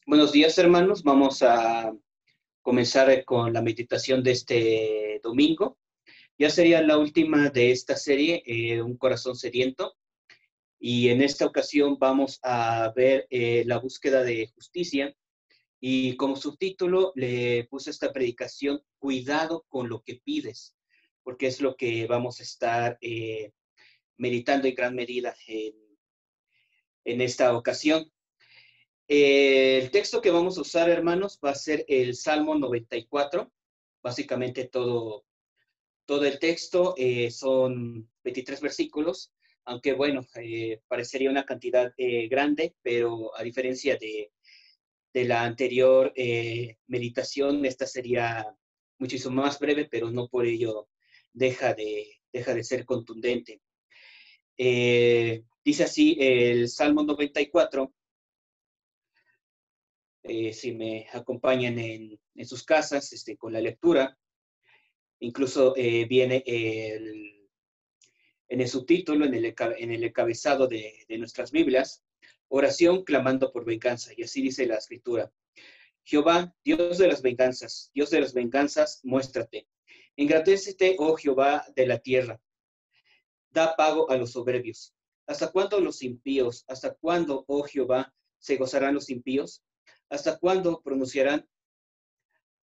Buenos días, hermanos. Vamos a comenzar con la meditación de este domingo. Ya sería la última de esta serie, Un corazón sediento. Y en esta ocasión vamos a ver la búsqueda de justicia. Y como subtítulo le puse esta predicación, Cuidado con lo que pides, porque es lo que vamos a estar meditando en gran medida en esta ocasión. El texto que vamos a usar, hermanos, va a ser el Salmo 94. Básicamente todo el texto son 23 versículos, aunque bueno, parecería una cantidad grande, pero a diferencia de la anterior meditación, esta sería muchísimo más breve, pero no por ello deja de ser contundente. Dice así el Salmo 94. Si me acompañan en sus casas con la lectura. Incluso viene en el subtítulo, en el encabezado de nuestras Biblias, oración clamando por venganza. Y así dice la escritura. Jehová, Dios de las venganzas, muéstrate. Engrandeécete, oh Jehová, de la tierra. Da pago a los soberbios. ¿Hasta cuándo los impíos? ¿Hasta cuándo, oh Jehová, se gozarán los impíos? ¿Hasta cuándo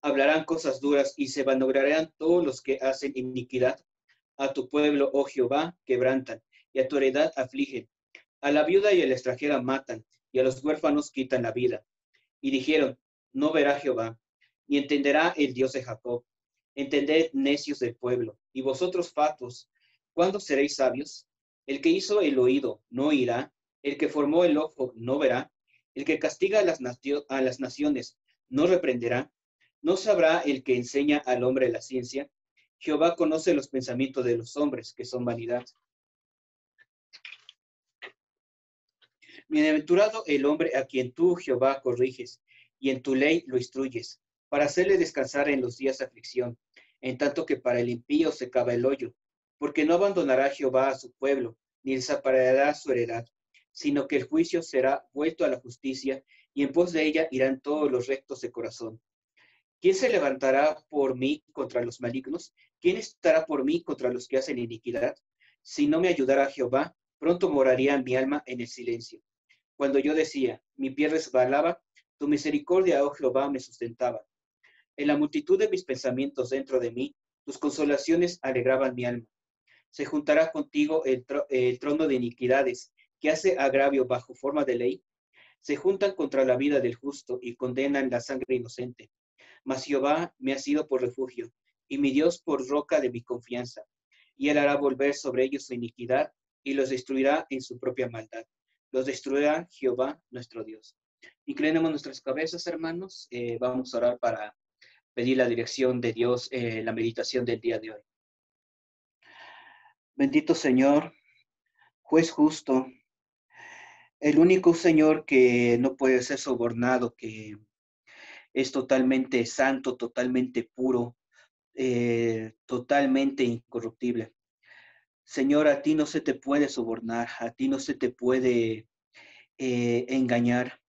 hablarán cosas duras y se vanagloriarán todos los que hacen iniquidad? A tu pueblo, oh Jehová, quebrantan, y a tu heredad afligen. A la viuda y a la extranjera matan, y a los huérfanos quitan la vida. Y dijeron, no verá Jehová, ni entenderá el Dios de Jacob. Entended, necios del pueblo, y vosotros fatuos, ¿cuándo seréis sabios? El que hizo el oído no oirá, el que formó el ojo no verá, el que castiga a las naciones no reprenderá. ¿No sabrá el que enseña al hombre la ciencia? Jehová conoce los pensamientos de los hombres, que son vanidad. Bienaventurado el hombre a quien tú, Jehová, corriges, y en tu ley lo instruyes, para hacerle descansar en los días de aflicción, en tanto que para el impío se cava el hoyo, porque no abandonará Jehová a su pueblo, ni desaparecerá su heredad, sino que el juicio será vuelto a la justicia, y en pos de ella irán todos los rectos de corazón. ¿Quién se levantará por mí contra los malignos? ¿Quién estará por mí contra los que hacen iniquidad? Si no me ayudara Jehová, pronto moraría mi alma en el silencio. Cuando yo decía, mi pie resbalaba, tu misericordia, oh Jehová, me sustentaba. En la multitud de mis pensamientos dentro de mí, tus consolaciones alegraban mi alma. Se juntará contigo el trono de iniquidades, que hace agravio bajo forma de ley. Se juntan contra la vida del justo y condenan la sangre inocente. Mas Jehová me ha sido por refugio, y mi Dios por roca de mi confianza. Y él hará volver sobre ellos su iniquidad, y los destruirá en su propia maldad. Los destruirá Jehová nuestro Dios. Inclinemos nuestras cabezas, hermanos. Vamos a orar para pedir la dirección de Dios en la meditación del día de hoy. Bendito Señor, juez justo, el único Señor que no puede ser sobornado, que es totalmente santo, totalmente puro, totalmente incorruptible. Señor, a ti no se te puede sobornar, a ti no se te puede engañar.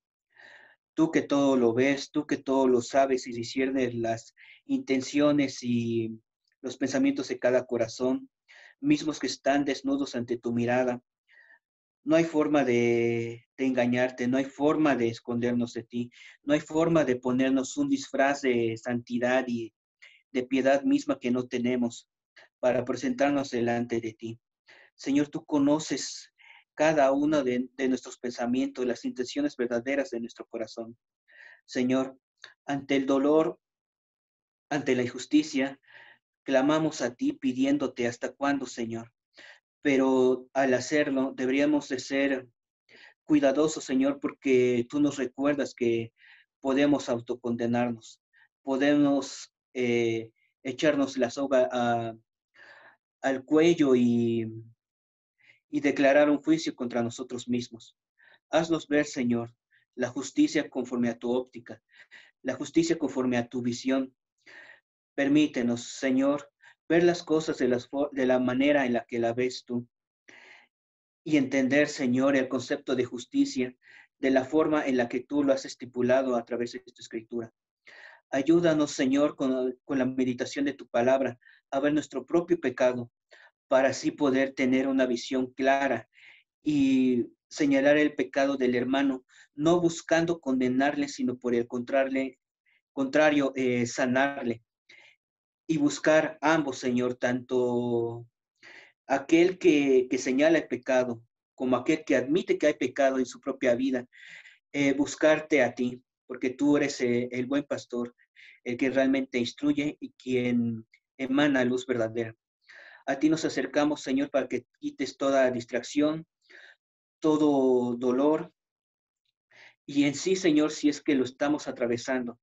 Tú que todo lo ves, tú que todo lo sabes y disciernes las intenciones y los pensamientos de cada corazón, mismos que están desnudos ante tu mirada. No hay forma de engañarte, no hay forma de escondernos de ti, no hay forma de ponernos un disfraz de santidad y de piedad misma que no tenemos para presentarnos delante de ti. Señor, tú conoces cada uno de nuestros pensamientos, las intenciones verdaderas de nuestro corazón. Señor, ante el dolor, ante la injusticia, clamamos a ti pidiéndote hasta cuándo, Señor. Pero al hacerlo, deberíamos de ser cuidadosos, Señor, porque tú nos recuerdas que podemos autocondenarnos, podemos echarnos la soga al cuello y declarar un juicio contra nosotros mismos. Haznos ver, Señor, la justicia conforme a tu óptica, la justicia conforme a tu visión. Permítenos, Señor, ver las cosas de la manera en la que la ves tú y entender, Señor, el concepto de justicia de la forma en la que tú lo has estipulado a través de tu escritura. Ayúdanos, Señor, con la meditación de tu palabra, a ver nuestro propio pecado, para así poder tener una visión clara y señalar el pecado del hermano, no buscando condenarle, sino por el contrario, sanarle y buscar ambos, Señor, tanto aquel que señala el pecado como aquel que admite que hay pecado en su propia vida, buscarte a ti, porque tú eres el buen pastor, el que realmente instruye y quien emana luz verdadera. A ti nos acercamos, Señor, para que quites toda distracción, todo dolor, y en sí, Señor, si es que lo estamos atravesando,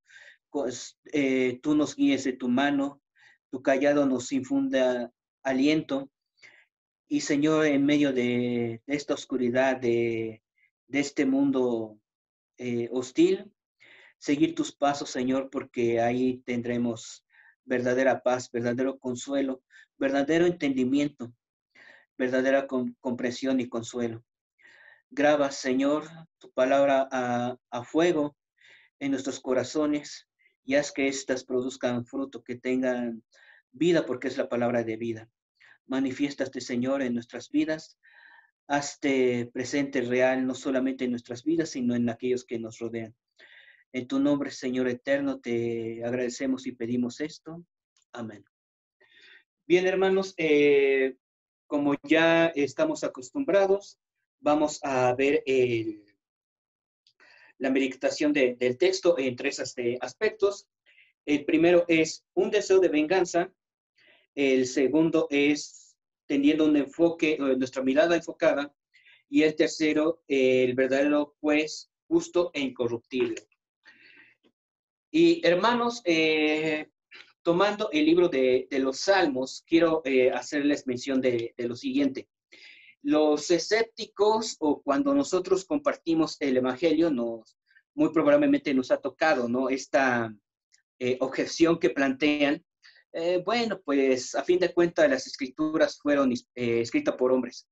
pues, tú nos guíes de tu mano, tu callado nos infunda aliento, y Señor, en medio de esta oscuridad, de este mundo hostil, seguir tus pasos, Señor, porque ahí tendremos verdadera paz, verdadero consuelo, verdadero entendimiento, verdadera comprensión y consuelo. Graba, Señor, tu palabra a fuego en nuestros corazones y haz que éstas produzcan fruto, que tengan vida, porque es la palabra de vida. Manifiéstate, Señor, en nuestras vidas. Hazte presente real, no solamente en nuestras vidas, sino en aquellos que nos rodean. En tu nombre, Señor eterno, te agradecemos y pedimos esto. Amén. Bien, hermanos, como ya estamos acostumbrados, vamos a ver la meditación del texto en tres aspectos. El primero es un deseo de venganza. El segundo es teniendo un enfoque, nuestra mirada enfocada. Y el tercero, el verdadero juez justo e incorruptible. Y hermanos, tomando el libro de los Salmos, quiero hacerles mención de lo siguiente. Los escépticos, o cuando nosotros compartimos el Evangelio, muy probablemente nos ha tocado, ¿no? Esta objeción que plantean. Bueno, pues a fin de cuentas las escrituras fueron escritas por hombres.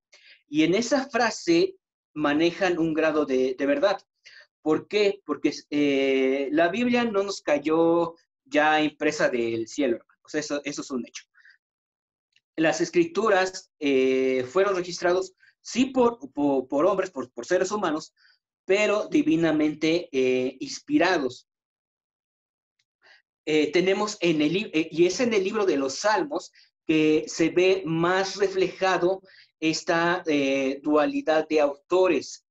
Y en esa frase manejan un grado de verdad. ¿Por qué? Porque la Biblia no nos cayó ya impresa del cielo, hermano. O sea, eso es un hecho. Las escrituras fueron registrados, sí, por hombres, por seres humanos, pero divinamente inspirados. Tenemos y es en el libro de los Salmos que se ve más reflejado esta dualidad de autores.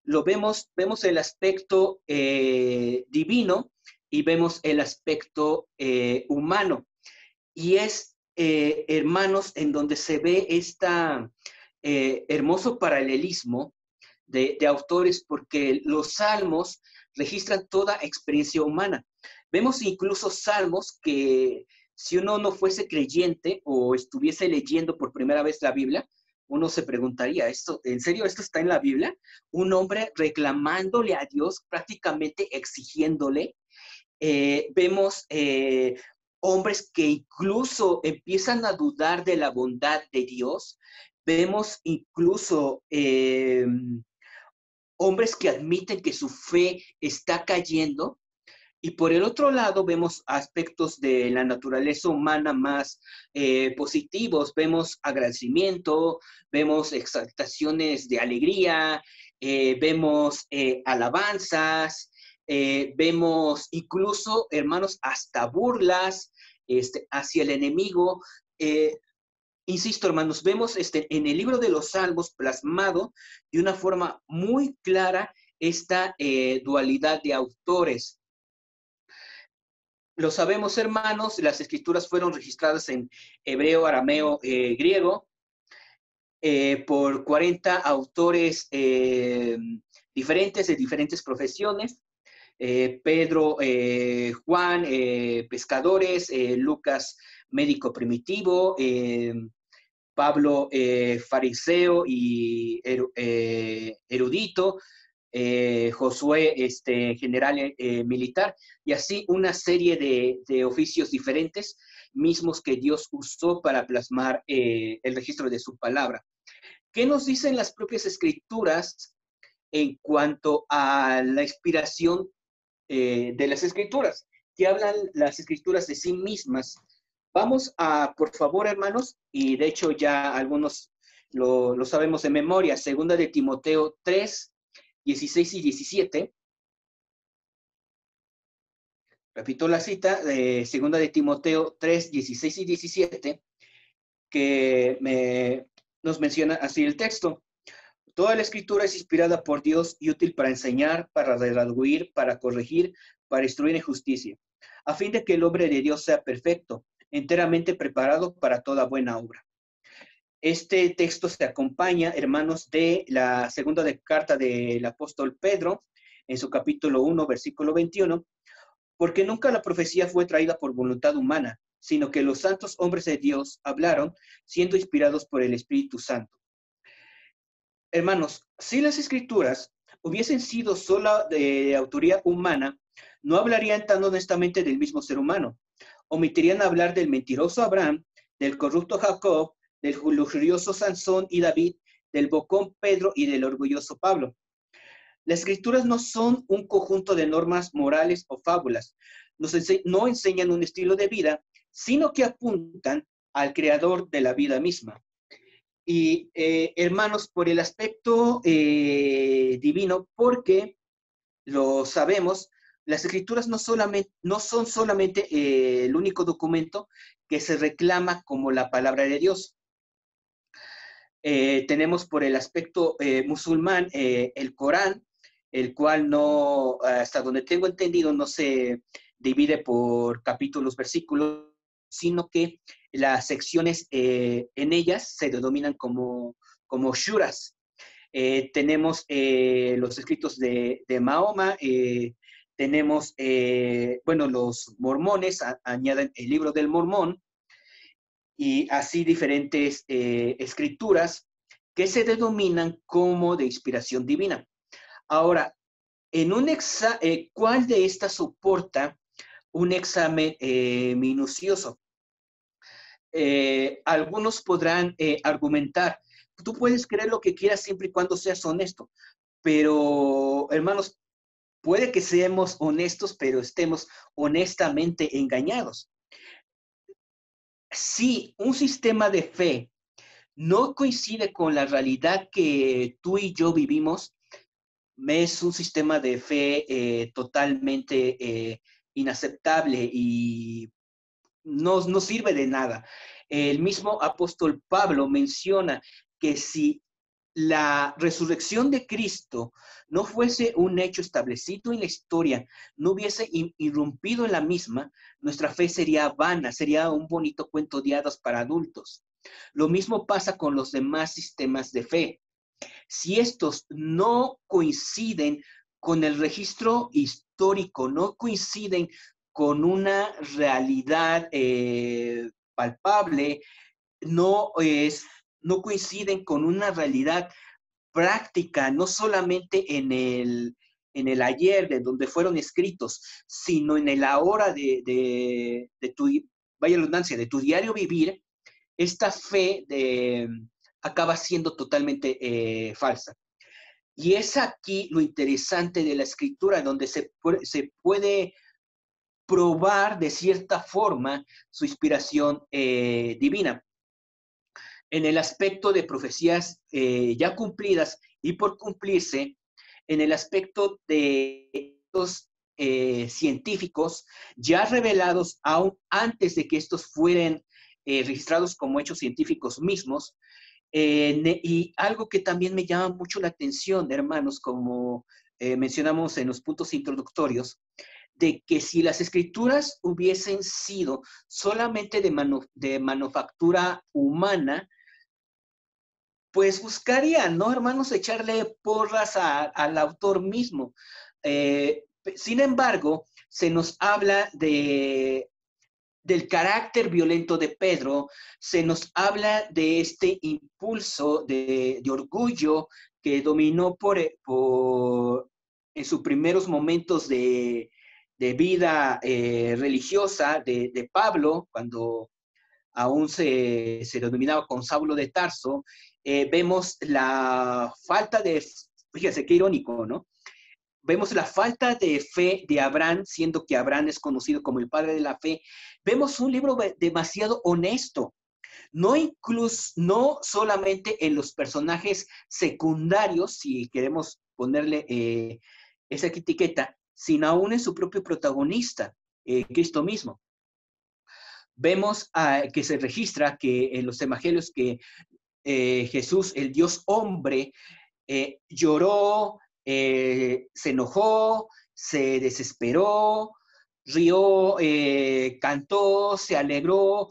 Vemos el aspecto divino y vemos el aspecto humano. Y es, hermanos, en donde se ve este hermoso paralelismo de autores, porque los salmos registran toda experiencia humana. Vemos incluso salmos que si uno no fuese creyente o estuviese leyendo por primera vez la Biblia, uno se preguntaría, ¿en serio esto está en la Biblia? Un hombre reclamándole a Dios, prácticamente exigiéndole. Vemos hombres que incluso empiezan a dudar de la bondad de Dios. Vemos incluso hombres que admiten que su fe está cayendo. Y por el otro lado vemos aspectos de la naturaleza humana más positivos. Vemos agradecimiento, vemos exaltaciones de alegría, vemos alabanzas, vemos incluso, hermanos, hasta burlas hacia el enemigo. Insisto, hermanos, vemos en el libro de los Salmos plasmado de una forma muy clara esta dualidad de autores. Lo sabemos, hermanos, las escrituras fueron registradas en hebreo, arameo, griego, por 40 autores diferentes, de diferentes profesiones. Pedro, Juan, pescadores, Lucas, médico primitivo, Pablo, fariseo y erudito, Josué, general militar, y así una serie de oficios diferentes, mismos que Dios usó para plasmar el registro de su palabra. ¿Qué nos dicen las propias escrituras en cuanto a la inspiración de las escrituras, que hablan las escrituras de sí mismas. Vamos a, por favor, hermanos, y de hecho ya algunos lo sabemos de memoria, segunda de Timoteo 3, 16 y 17. Repito la cita de segunda de Timoteo 3, 16 y 17, que nos menciona así el texto. Toda la escritura es inspirada por Dios y útil para enseñar, para redarguir, para corregir, para instruir en justicia, a fin de que el hombre de Dios sea perfecto, enteramente preparado para toda buena obra. Este texto se acompaña, hermanos, de la segunda carta del apóstol Pedro, en su capítulo 1, versículo 21, porque nunca la profecía fue traída por voluntad humana, sino que los santos hombres de Dios hablaron siendo inspirados por el Espíritu Santo. Hermanos, si las escrituras hubiesen sido sola de autoría humana, no hablarían tan honestamente del mismo ser humano. Omitirían hablar del mentiroso Abraham, del corrupto Jacob, del lujurioso Sansón y David, del bocón Pedro y del orgulloso Pablo. Las escrituras no son un conjunto de normas morales o fábulas. No enseñan un estilo de vida, sino que apuntan al creador de la vida misma. Y hermanos, por el aspecto divino, porque lo sabemos, las escrituras no son solamente el único documento que se reclama como la palabra de Dios. Tenemos por el aspecto musulmán el Corán, el cual no, hasta donde tengo entendido, no se divide por capítulos, versículos, sino que las secciones en ellas se denominan como shuras. Tenemos los escritos de Mahoma, tenemos, bueno, los mormones añaden el libro del Mormón, y así diferentes escrituras que se denominan como de inspiración divina. Ahora, en un ¿cuál de estas soporta un examen minucioso? Algunos podrán argumentar, tú puedes creer lo que quieras siempre y cuando seas honesto, pero hermanos, puede que seamos honestos, pero estemos honestamente engañados. Si un sistema de fe no coincide con la realidad que tú y yo vivimos, es un sistema de fe totalmente inaceptable y no sirve de nada. El mismo apóstol Pablo menciona que si la resurrección de Cristo no fuese un hecho establecido en la historia, no hubiese irrumpido en la misma, nuestra fe sería vana, sería un bonito cuento de hadas para adultos. Lo mismo pasa con los demás sistemas de fe. Si estos no coinciden con el registro histórico, no coinciden con una realidad palpable, no coinciden con una realidad práctica, no solamente en el ayer de donde fueron escritos, sino en el ahora de tu, vaya redundancia, de tu diario vivir, esta fe acaba siendo totalmente falsa. Y es aquí lo interesante de la escritura, donde se puede probar de cierta forma su inspiración divina. En el aspecto de profecías ya cumplidas y por cumplirse, en el aspecto de estos científicos ya revelados aún antes de que estos fueran registrados como hechos científicos mismos, y algo que también me llama mucho la atención, hermanos, como mencionamos en los puntos introductorios, de que si las escrituras hubiesen sido solamente de manufactura humana, pues buscaría, ¿no, hermanos, echarle porras al autor mismo? Sin embargo, se nos habla del carácter violento de Pedro, se nos habla de este impulso de orgullo que dominó en sus primeros momentos de vida religiosa de Pablo, cuando aún se denominaba con Saulo de Tarso. Vemos la falta de Fíjense qué irónico, ¿no? Vemos la falta de fe de Abraham, siendo que Abraham es conocido como el padre de la fe. Vemos un libro demasiado honesto, no solamente en los personajes secundarios, si queremos ponerle esa etiqueta, sino aún en su propio protagonista, Cristo mismo. Vemos que se registra que en los evangelios que Jesús, el Dios hombre, lloró, se enojó, se desesperó, rió, cantó, se alegró.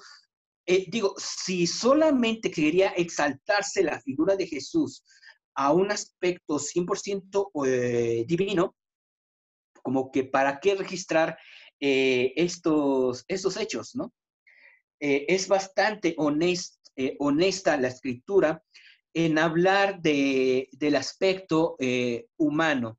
Digo, si solamente quería exaltarse la figura de Jesús a un aspecto 100% divino, como que para qué registrar estos hechos, ¿no? Es bastante honesta la escritura en hablar del aspecto humano,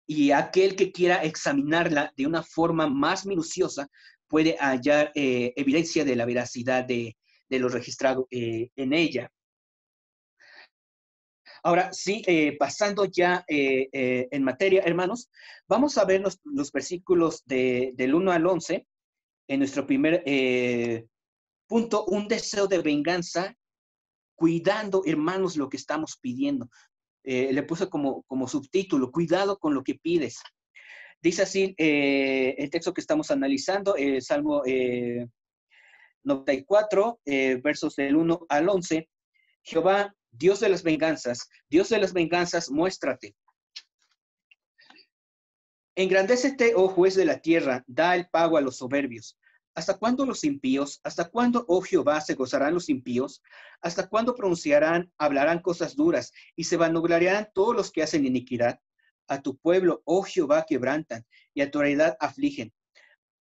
y aquel que quiera examinarla de una forma más minuciosa puede hallar evidencia de la veracidad de lo registrado en ella. Ahora, sí, pasando ya en materia, hermanos, vamos a ver los versículos del 1 al 11 en nuestro primer punto, un deseo de venganza, cuidando, hermanos, lo que estamos pidiendo. Le puse como subtítulo, cuidado con lo que pides. Dice así el texto que estamos analizando, Salmo 94, versos del 1 al 11. Jehová, Dios de las venganzas, muéstrate. Engrandécete, oh juez de la tierra, da el pago a los soberbios. ¿Hasta cuándo los impíos? ¿Hasta cuándo, oh Jehová, se gozarán los impíos? ¿Hasta cuándo hablarán cosas duras y se vanagloriarán todos los que hacen iniquidad? A tu pueblo, oh Jehová, quebrantan y a tu heredad afligen.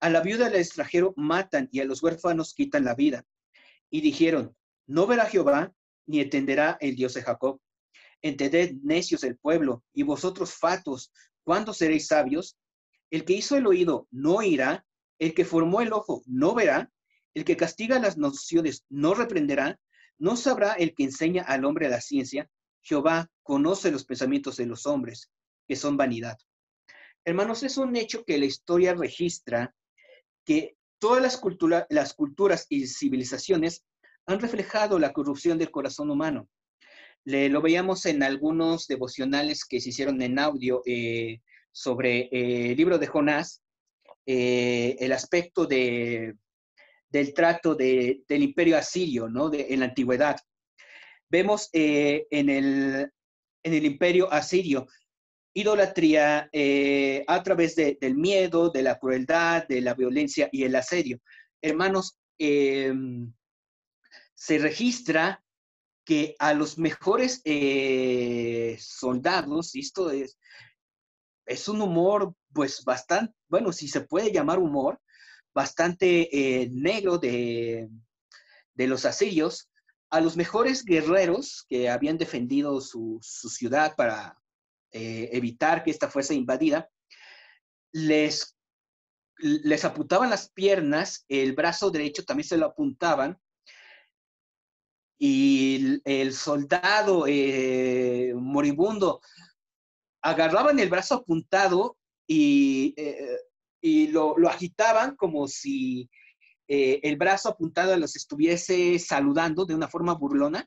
A la viuda del extranjero matan y a los huérfanos quitan la vida. Y dijeron, no verá Jehová, ni entenderá el Dios de Jacob. Entended, necios del pueblo, y vosotros fatos, ¿cuándo seréis sabios? El que hizo el oído no oirá, el que formó el ojo no verá, el que castiga las naciones no reprenderá, no sabrá el que enseña al hombre la ciencia. Jehová conoce los pensamientos de los hombres, que son vanidad. Hermanos, es un hecho que la historia registra que todas las culturas y civilizaciones han reflejado la corrupción del corazón humano. Lo veíamos en algunos devocionales que se hicieron en audio sobre el libro de Jonás, el aspecto del trato del imperio asirio, ¿no? En la antigüedad. Vemos en el imperio asirio idolatría a través del miedo, de la crueldad, de la violencia y el asedio. Hermanos, se registra que a los mejores soldados, y esto es un humor, pues bastante, bueno, si se puede llamar humor, bastante negro de los asirios, a los mejores guerreros que habían defendido su ciudad para evitar que esta fuese invadida, les apuntaban las piernas, el brazo derecho también se lo apuntaban, y el soldado moribundo agarraban el brazo apuntado y lo agitaban como si el brazo apuntado los estuviese saludando de una forma burlona,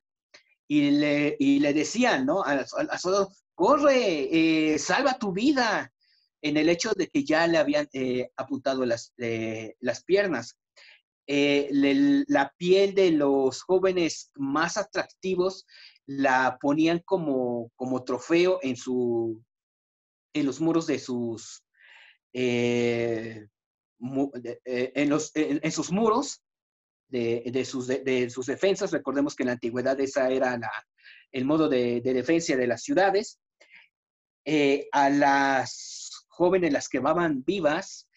y le decían, ¿no? Al soldado, corre, salva tu vida, en el hecho de que ya le habían apuntado las piernas. La piel de los jóvenes más atractivos la ponían como trofeo en los muros de sus en sus muros de sus defensas. Recordemos que en la antigüedad esa era el modo de defensa de las ciudades. A las jóvenes las quemaban vivas.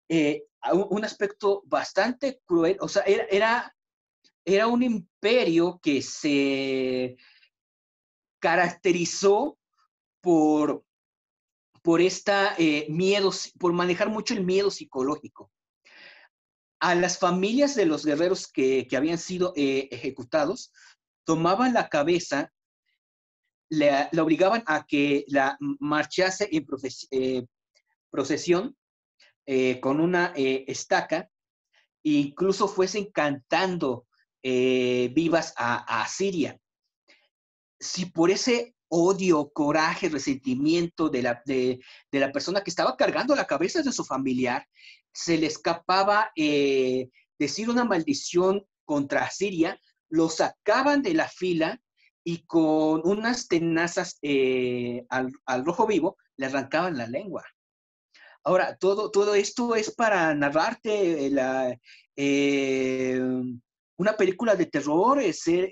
Un aspecto bastante cruel, o sea, era un imperio que se caracterizó por por manejar mucho el miedo psicológico. A las familias de los guerreros que habían sido ejecutados, tomaban la cabeza, le obligaban a que la marchase en procesión con una estaca, e incluso fuesen cantando vivas a Siria. Si por ese odio, coraje, resentimiento de la persona que estaba cargando la cabeza de su familiar, se le escapaba decir una maldición contra Siria, lo sacaban de la fila y con unas tenazas al rojo vivo le arrancaban la lengua. Ahora, todo esto es para narrarte eh, una película de terror, ser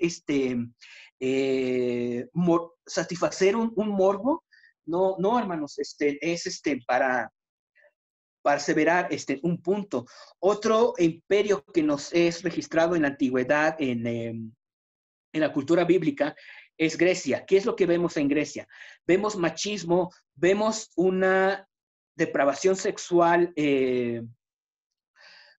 satisfacer un morbo. No, no, hermanos, es para aseverar un punto. Otro imperio que nos es registrado en la antigüedad, en la cultura bíblica, es Grecia. ¿Qué es lo que vemos en Grecia? Vemos machismo, vemos una depravación sexual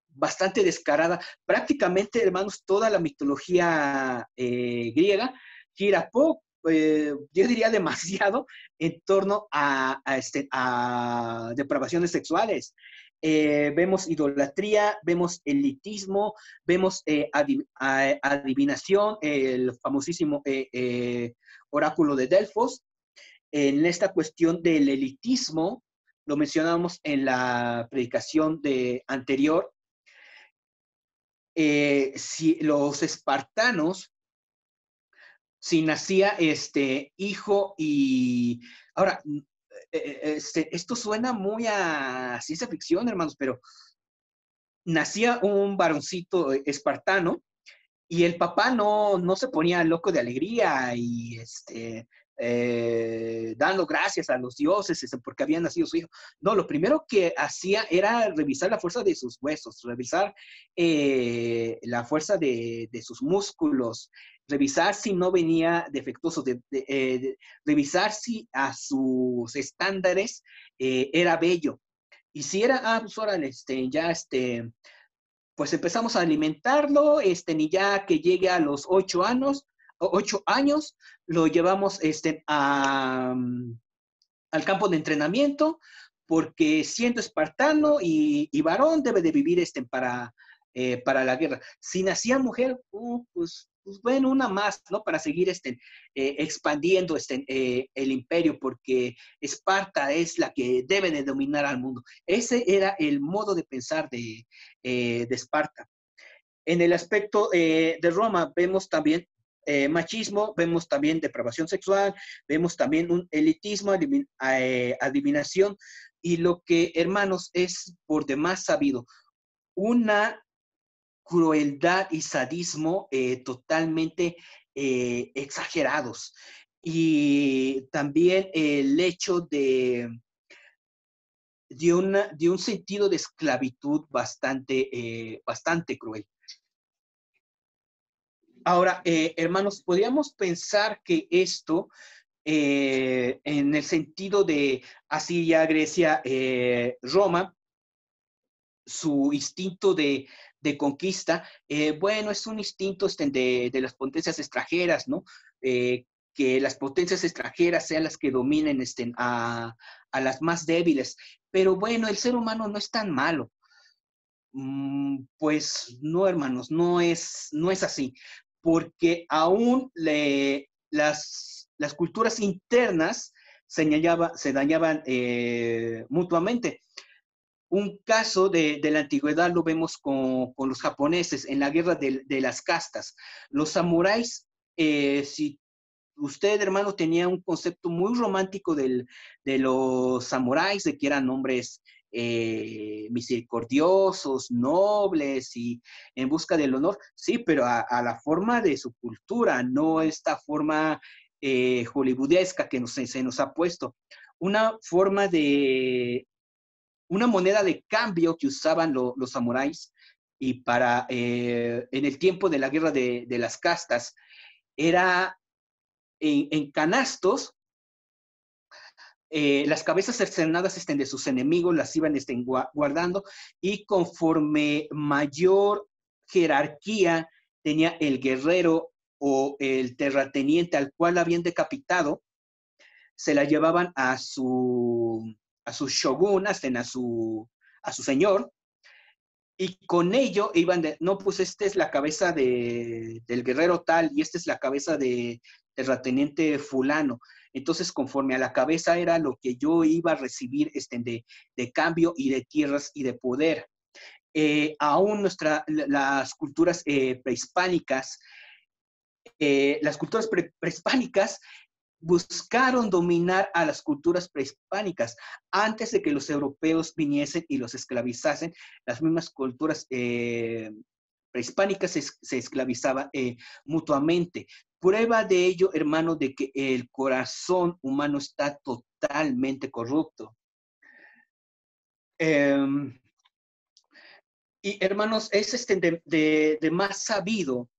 bastante descarada. Prácticamente, hermanos, toda la mitología griega gira poco, yo diría demasiado, en torno a depravaciones sexuales. Vemos idolatría, vemos elitismo, vemos adivinación, el famosísimo oráculo de Delfos. En esta cuestión del elitismo, lo mencionamos en la predicación anterior, si los espartanos, si nacía hijo y... Ahora, esto suena muy a ciencia ficción, hermanos, pero nacía un varoncito espartano y el papá no se ponía loco de alegría y dando gracias a los dioses porque había nacido su hijo. No, lo primero que hacía era revisar la fuerza de sus huesos, revisar la fuerza de sus músculos, revisar si no venía defectuoso, revisar si a sus estándares era bello. Y si era, pues órale, ya pues empezamos a alimentarlo, ni ya que llegue a los 8 años, lo llevamos al campo de entrenamiento, porque siendo espartano y varón debe de vivir para la guerra. Si nacía mujer, pues bueno, una más, ¿no? Para seguir expandiendo el imperio, porque Esparta es la que debe de dominar al mundo. Ese era el modo de pensar de Esparta. En el aspecto de Roma vemos también machismo, vemos también depravación sexual, vemos también un elitismo, adivinación, y lo que, hermanos, es por demás sabido, una crueldad y sadismo totalmente exagerados. Y también el hecho de un sentido de esclavitud bastante cruel. Ahora, hermanos, podríamos pensar que esto, en el sentido de Asiria, Grecia, Roma, su instinto de conquista, bueno, es un instinto de las potencias extranjeras, ¿no? Que las potencias extranjeras sean las que dominen a las más débiles. Pero bueno, el ser humano no es tan malo. Pues no, hermanos, no es así, porque aún las culturas internas se dañaban mutuamente. Un caso de la antigüedad lo vemos con los japoneses en la guerra de las castas. Los samuráis, si usted, hermano, tenía un concepto muy romántico de los samuráis, de que eran hombres misericordiosos, nobles y en busca del honor, sí, pero a la forma de su cultura, no esta forma hollywoodesca que se nos ha puesto. Una forma una moneda de cambio que usaban los samuráis y en el tiempo de la guerra de las castas era en canastos, las cabezas cercenadas de sus enemigos las iban guardando, y conforme mayor jerarquía tenía el guerrero o el terrateniente al cual habían decapitado, se la llevaban a su shogun, hasta a su señor, y con ello iban de, no, pues esta es la cabeza del guerrero tal y esta es la cabeza del terrateniente fulano. Entonces, conforme a la cabeza era lo que yo iba a recibir de cambio y de tierras y de poder. Aún las culturas prehispánicas, prehispánicas buscaron dominar a las culturas prehispánicas antes de que los europeos viniesen y los esclavizasen. Las mismas culturas prehispánicas se esclavizaban mutuamente. Prueba de ello, hermano, de que el corazón humano está totalmente corrupto. Y hermanos, es de más sabido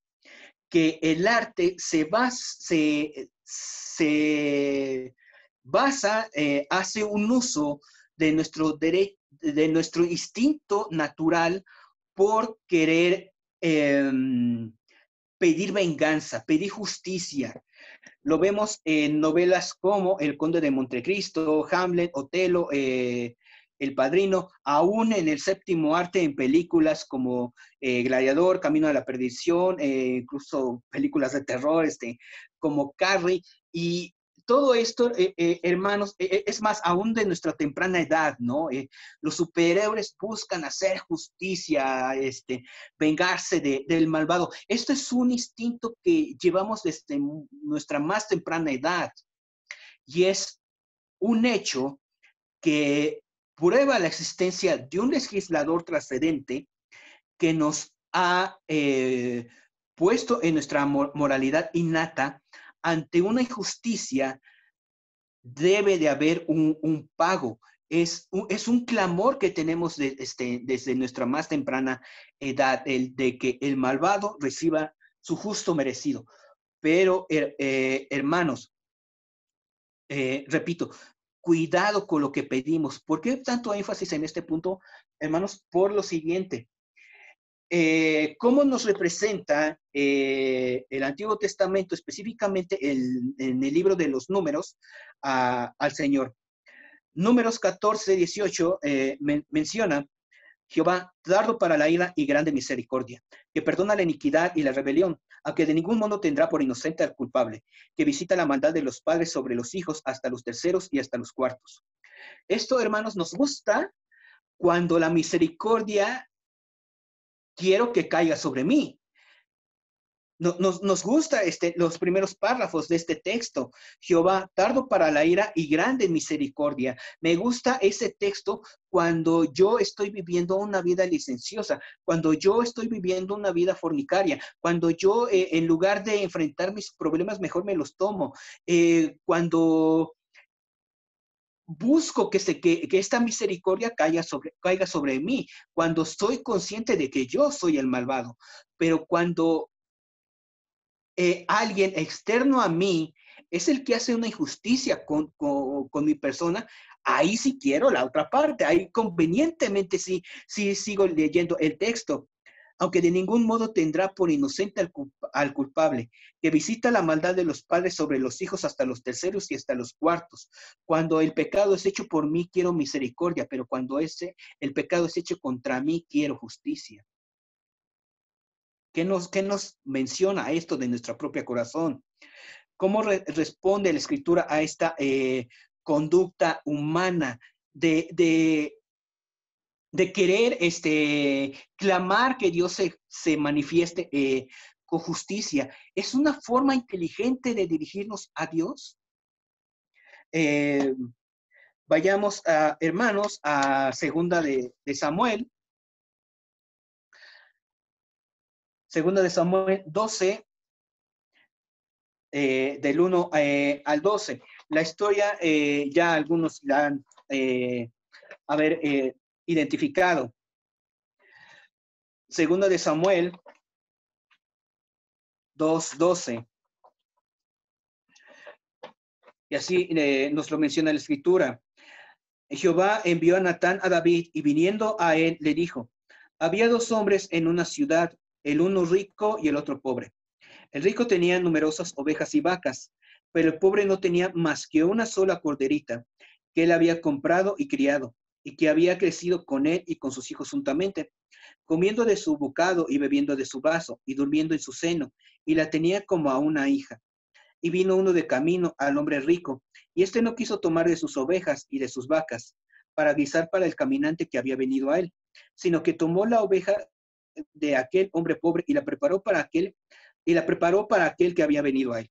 que el arte se basa, hace un uso de de nuestro instinto natural por querer pedir venganza, pedir justicia. Lo vemos en novelas como El Conde de Montecristo, Hamlet, Otelo, El Padrino, aún en el séptimo arte, en películas como Gladiador, Camino a la Perdición, incluso películas de terror como Carrie. Y todo esto, hermanos, es más, aún de nuestra temprana edad, ¿no? Los superhéroes buscan hacer justicia, vengarse del malvado. Esto es un instinto que llevamos desde nuestra más temprana edad y es un hecho que prueba la existencia de un legislador trascendente que nos ha puesto en nuestra moralidad innata. Ante una injusticia debe de haber un pago. Es un clamor que tenemos desde nuestra más temprana edad, el de que el malvado reciba su justo merecido. Pero, hermanos, repito, cuidado con lo que pedimos. ¿Por qué tanto énfasis en este punto, hermanos? Por lo siguiente. ¿Cómo nos representa el Antiguo Testamento, específicamente en el libro de los Números, al Señor? Números 14, 18 menciona: Jehová, tardo para la ira y grande misericordia, que perdona la iniquidad y la rebelión, a que de ningún modo tendrá por inocente al culpable, que visita la maldad de los padres sobre los hijos hasta los terceros y hasta los cuartos. Esto, hermanos, nos gusta cuando la misericordia quiero que caiga sobre mí. Nos gusta los primeros párrafos de este texto. Jehová, tardo para la ira y grande misericordia. Me gusta ese texto cuando yo estoy viviendo una vida licenciosa, cuando yo estoy viviendo una vida fornicaria, cuando yo en lugar de enfrentar mis problemas mejor me los tomo, cuando busco que esta misericordia caiga sobre mí, cuando soy consciente de que yo soy el malvado. Pero cuando alguien externo a mí es el que hace una injusticia con mi persona, ahí sí quiero la otra parte, ahí convenientemente sí sigo leyendo el texto. Aunque de ningún modo tendrá por inocente al culpable, que visita la maldad de los padres sobre los hijos hasta los terceros y hasta los cuartos. Cuando el pecado es hecho por mí, quiero misericordia, pero cuando el pecado es hecho contra mí, quiero justicia. ¿Qué nos menciona esto de nuestro propio corazón? ¿Cómo responde la Escritura a esta conducta humana de querer clamar que Dios se manifieste con justicia? ¿Es una forma inteligente de dirigirnos a Dios? Vayamos, hermanos, a segunda de Samuel. Segunda de Samuel 12, del 1 al 12. La historia ya algunos la han identificado. Segunda de Samuel 2:12. Y así nos lo menciona la Escritura. Jehová envió a Natán a David y viniendo a él le dijo: había dos hombres en una ciudad, el uno rico y el otro pobre. El rico tenía numerosas ovejas y vacas, Pero el pobre no tenía más que una sola corderita que él había comprado y criado, y que había crecido con él y con sus hijos juntamente, comiendo de su bocado y bebiendo de su vaso, y durmiendo en su seno, y la tenía como a una hija. Y vino uno de camino al hombre rico, y éste no quiso tomar de sus ovejas y de sus vacas para guisar para el caminante que había venido a él, sino que tomó la oveja de aquel hombre pobre y la preparó para aquel que había venido a él.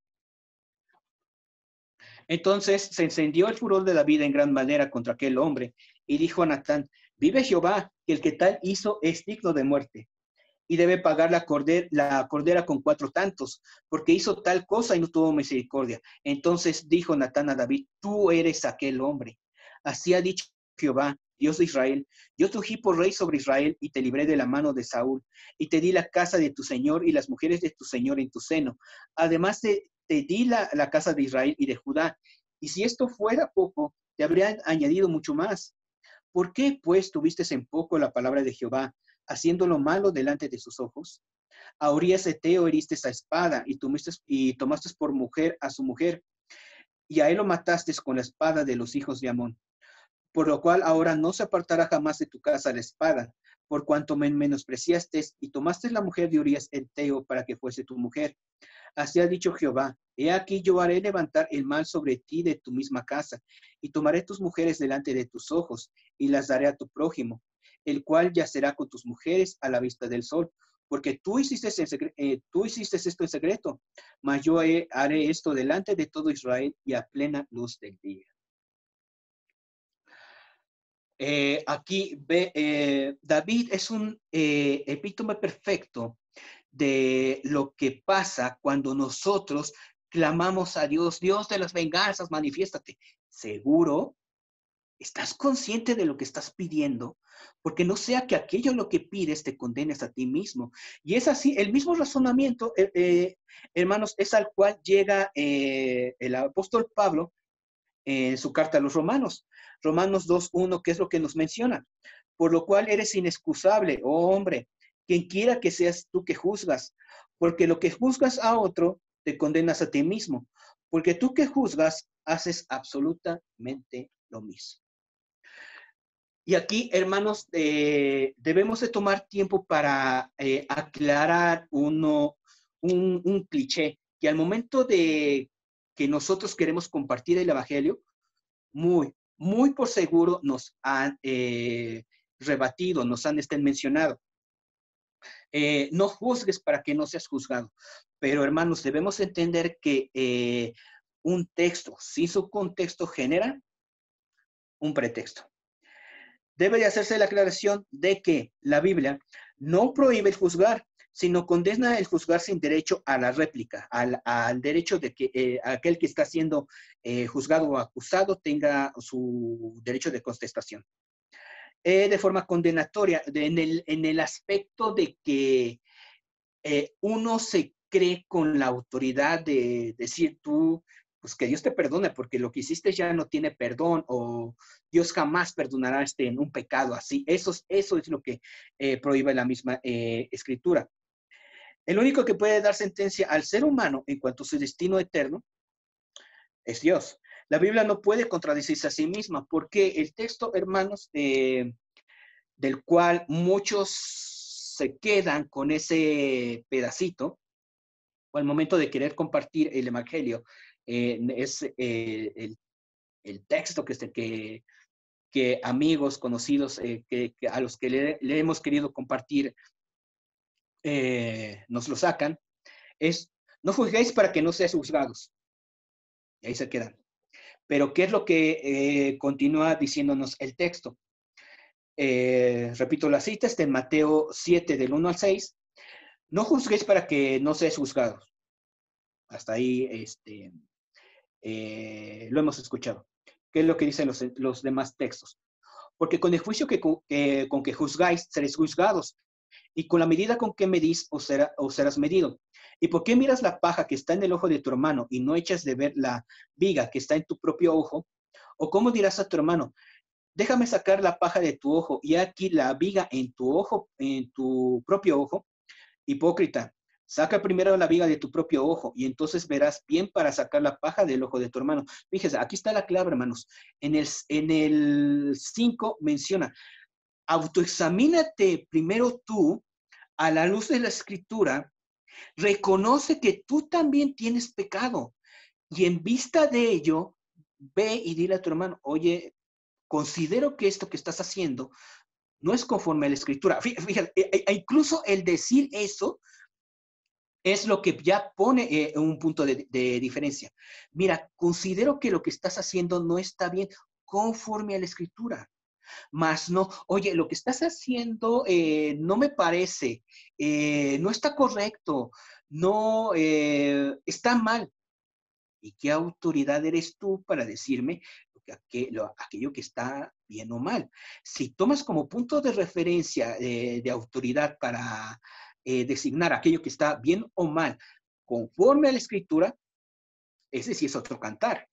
Entonces se encendió el furor de David en gran manera contra aquel hombre, y dijo a Natán: vive Jehová, que el que tal hizo es digno de muerte, y debe pagar la cordera con 4 tantos, porque hizo tal cosa y no tuvo misericordia. Entonces dijo Natán a David: tú eres aquel hombre. Así ha dicho Jehová, Dios de Israel: yo te ungí por rey sobre Israel, y te libré de la mano de Saúl, y te di la casa de tu señor y las mujeres de tu señor en tu seno. Además te di la casa de Israel y de Judá. Y si esto fuera poco, te habría añadido mucho más. ¿Por qué, pues, tuviste en poco la palabra de Jehová, haciendo lo malo delante de sus ojos? A Urías Eteo heriste a espada, tomaste por mujer a su mujer, y a él lo mataste con la espada de los hijos de Amón. Por lo cual ahora no se apartará jamás de tu casa la espada, por cuanto me menospreciaste y tomaste la mujer de Urías Eteo para que fuese tu mujer. Así ha dicho Jehová: he aquí yo haré levantar el mal sobre ti de tu misma casa, y tomaré tus mujeres delante de tus ojos, y las daré a tu prójimo, el cual yacerá con tus mujeres a la vista del sol, porque tú hiciste esto en secreto, mas yo haré esto delante de todo Israel y a plena luz del día. David es un epítome perfecto de lo que pasa cuando nosotros clamamos a Dios: Dios de las venganzas, manifiéstate. ¿Seguro? ¿Estás consciente de lo que estás pidiendo? Porque no sea que aquello lo que pides te condenes a ti mismo. Y es así, el mismo razonamiento, hermanos, es al cual llega el apóstol Pablo en su carta a los Romanos. Romanos 2:1, ¿qué es lo que nos menciona? Por lo cual eres inexcusable, oh hombre, quien quiera que seas tú que juzgas, porque lo que juzgas a otro, te condenas a ti mismo, porque tú que juzgas, haces absolutamente lo mismo. Y aquí, hermanos, debemos de tomar tiempo para aclarar un cliché, que al momento de que nosotros queremos compartir el Evangelio, muy por seguro nos han rebatido, nos han mencionado. No juzgues para que no seas juzgado. Pero, hermanos, debemos entender que un texto sin su contexto genera un pretexto. Debe de hacerse la aclaración de que la Biblia no prohíbe el juzgar, sino condena el juzgar sin derecho a la réplica, al derecho de que aquel que está siendo juzgado o acusado tenga su derecho de contestación. De forma condenatoria, en el aspecto de que uno se cree con la autoridad de decir tú, pues que Dios te perdone porque lo que hiciste ya no tiene perdón, o Dios jamás perdonará en un pecado así. Eso es lo que prohíbe la misma escritura. El único que puede dar sentencia al ser humano en cuanto a su destino eterno es Dios. La Biblia no puede contradecirse a sí misma, porque el texto, hermanos, del cual muchos se quedan con ese pedacito, o al momento de querer compartir el Evangelio, es el texto que amigos, conocidos, a los que le hemos querido compartir, nos lo sacan, es: no juzguéis para que no seáis juzgados. Y ahí se quedan. Pero ¿qué es lo que continúa diciéndonos el texto? Repito la cita, está en Mateo 7, del 1 al 6. No juzguéis para que no seáis juzgados. Hasta ahí lo hemos escuchado. ¿Qué es lo que dicen los demás textos? Porque con el juicio con que juzgáis, seréis juzgados, y con la medida con que medís, os serás medido. ¿Y por qué miras la paja que está en el ojo de tu hermano y no echas de ver la viga que está en tu propio ojo? ¿O cómo dirás a tu hermano: déjame sacar la paja de tu ojo y aquí la viga en tu propio ojo? Hipócrita, Saca primero la viga de tu propio ojo y entonces verás bien para sacar la paja del ojo de tu hermano. Fíjese, aquí está la clave, hermanos. En el 5 menciona, autoexamínate primero tú a la luz de la escritura, reconoce que tú también tienes pecado y en vista de ello, ve y dile a tu hermano, oye, considero que esto que estás haciendo no es conforme a la escritura. Fíjate, incluso el decir eso es lo que ya pone un punto de diferencia. Mira, considero que lo que estás haciendo no está bien conforme a la escritura. Más no, oye, lo que estás haciendo no me parece, no está correcto, no está mal. ¿Y qué autoridad eres tú para decirme aquello que está bien o mal? Si tomas como punto de referencia de autoridad para designar aquello que está bien o mal conforme a la escritura, ese sí es otro cantar.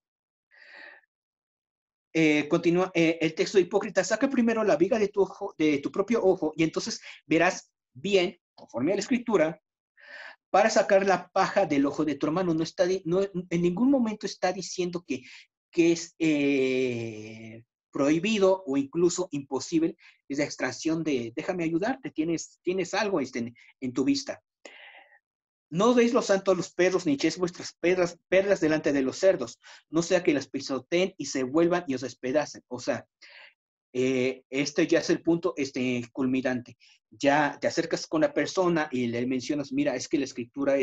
Continúa el texto de Hipócrita, saca primero la viga de tu propio ojo, y entonces verás bien, conforme a la escritura, para sacar la paja del ojo de tu hermano. No, en ningún momento está diciendo que es prohibido o incluso imposible esa extracción de déjame ayudarte, tienes algo en tu vista. No deis lo santo a los perros, ni echéis vuestras perlas delante de los cerdos, no sea que las pisoteen y se vuelvan y os despedacen. O sea, este ya es el punto culminante. Ya te acercas con la persona y le mencionas, mira, es que la escritura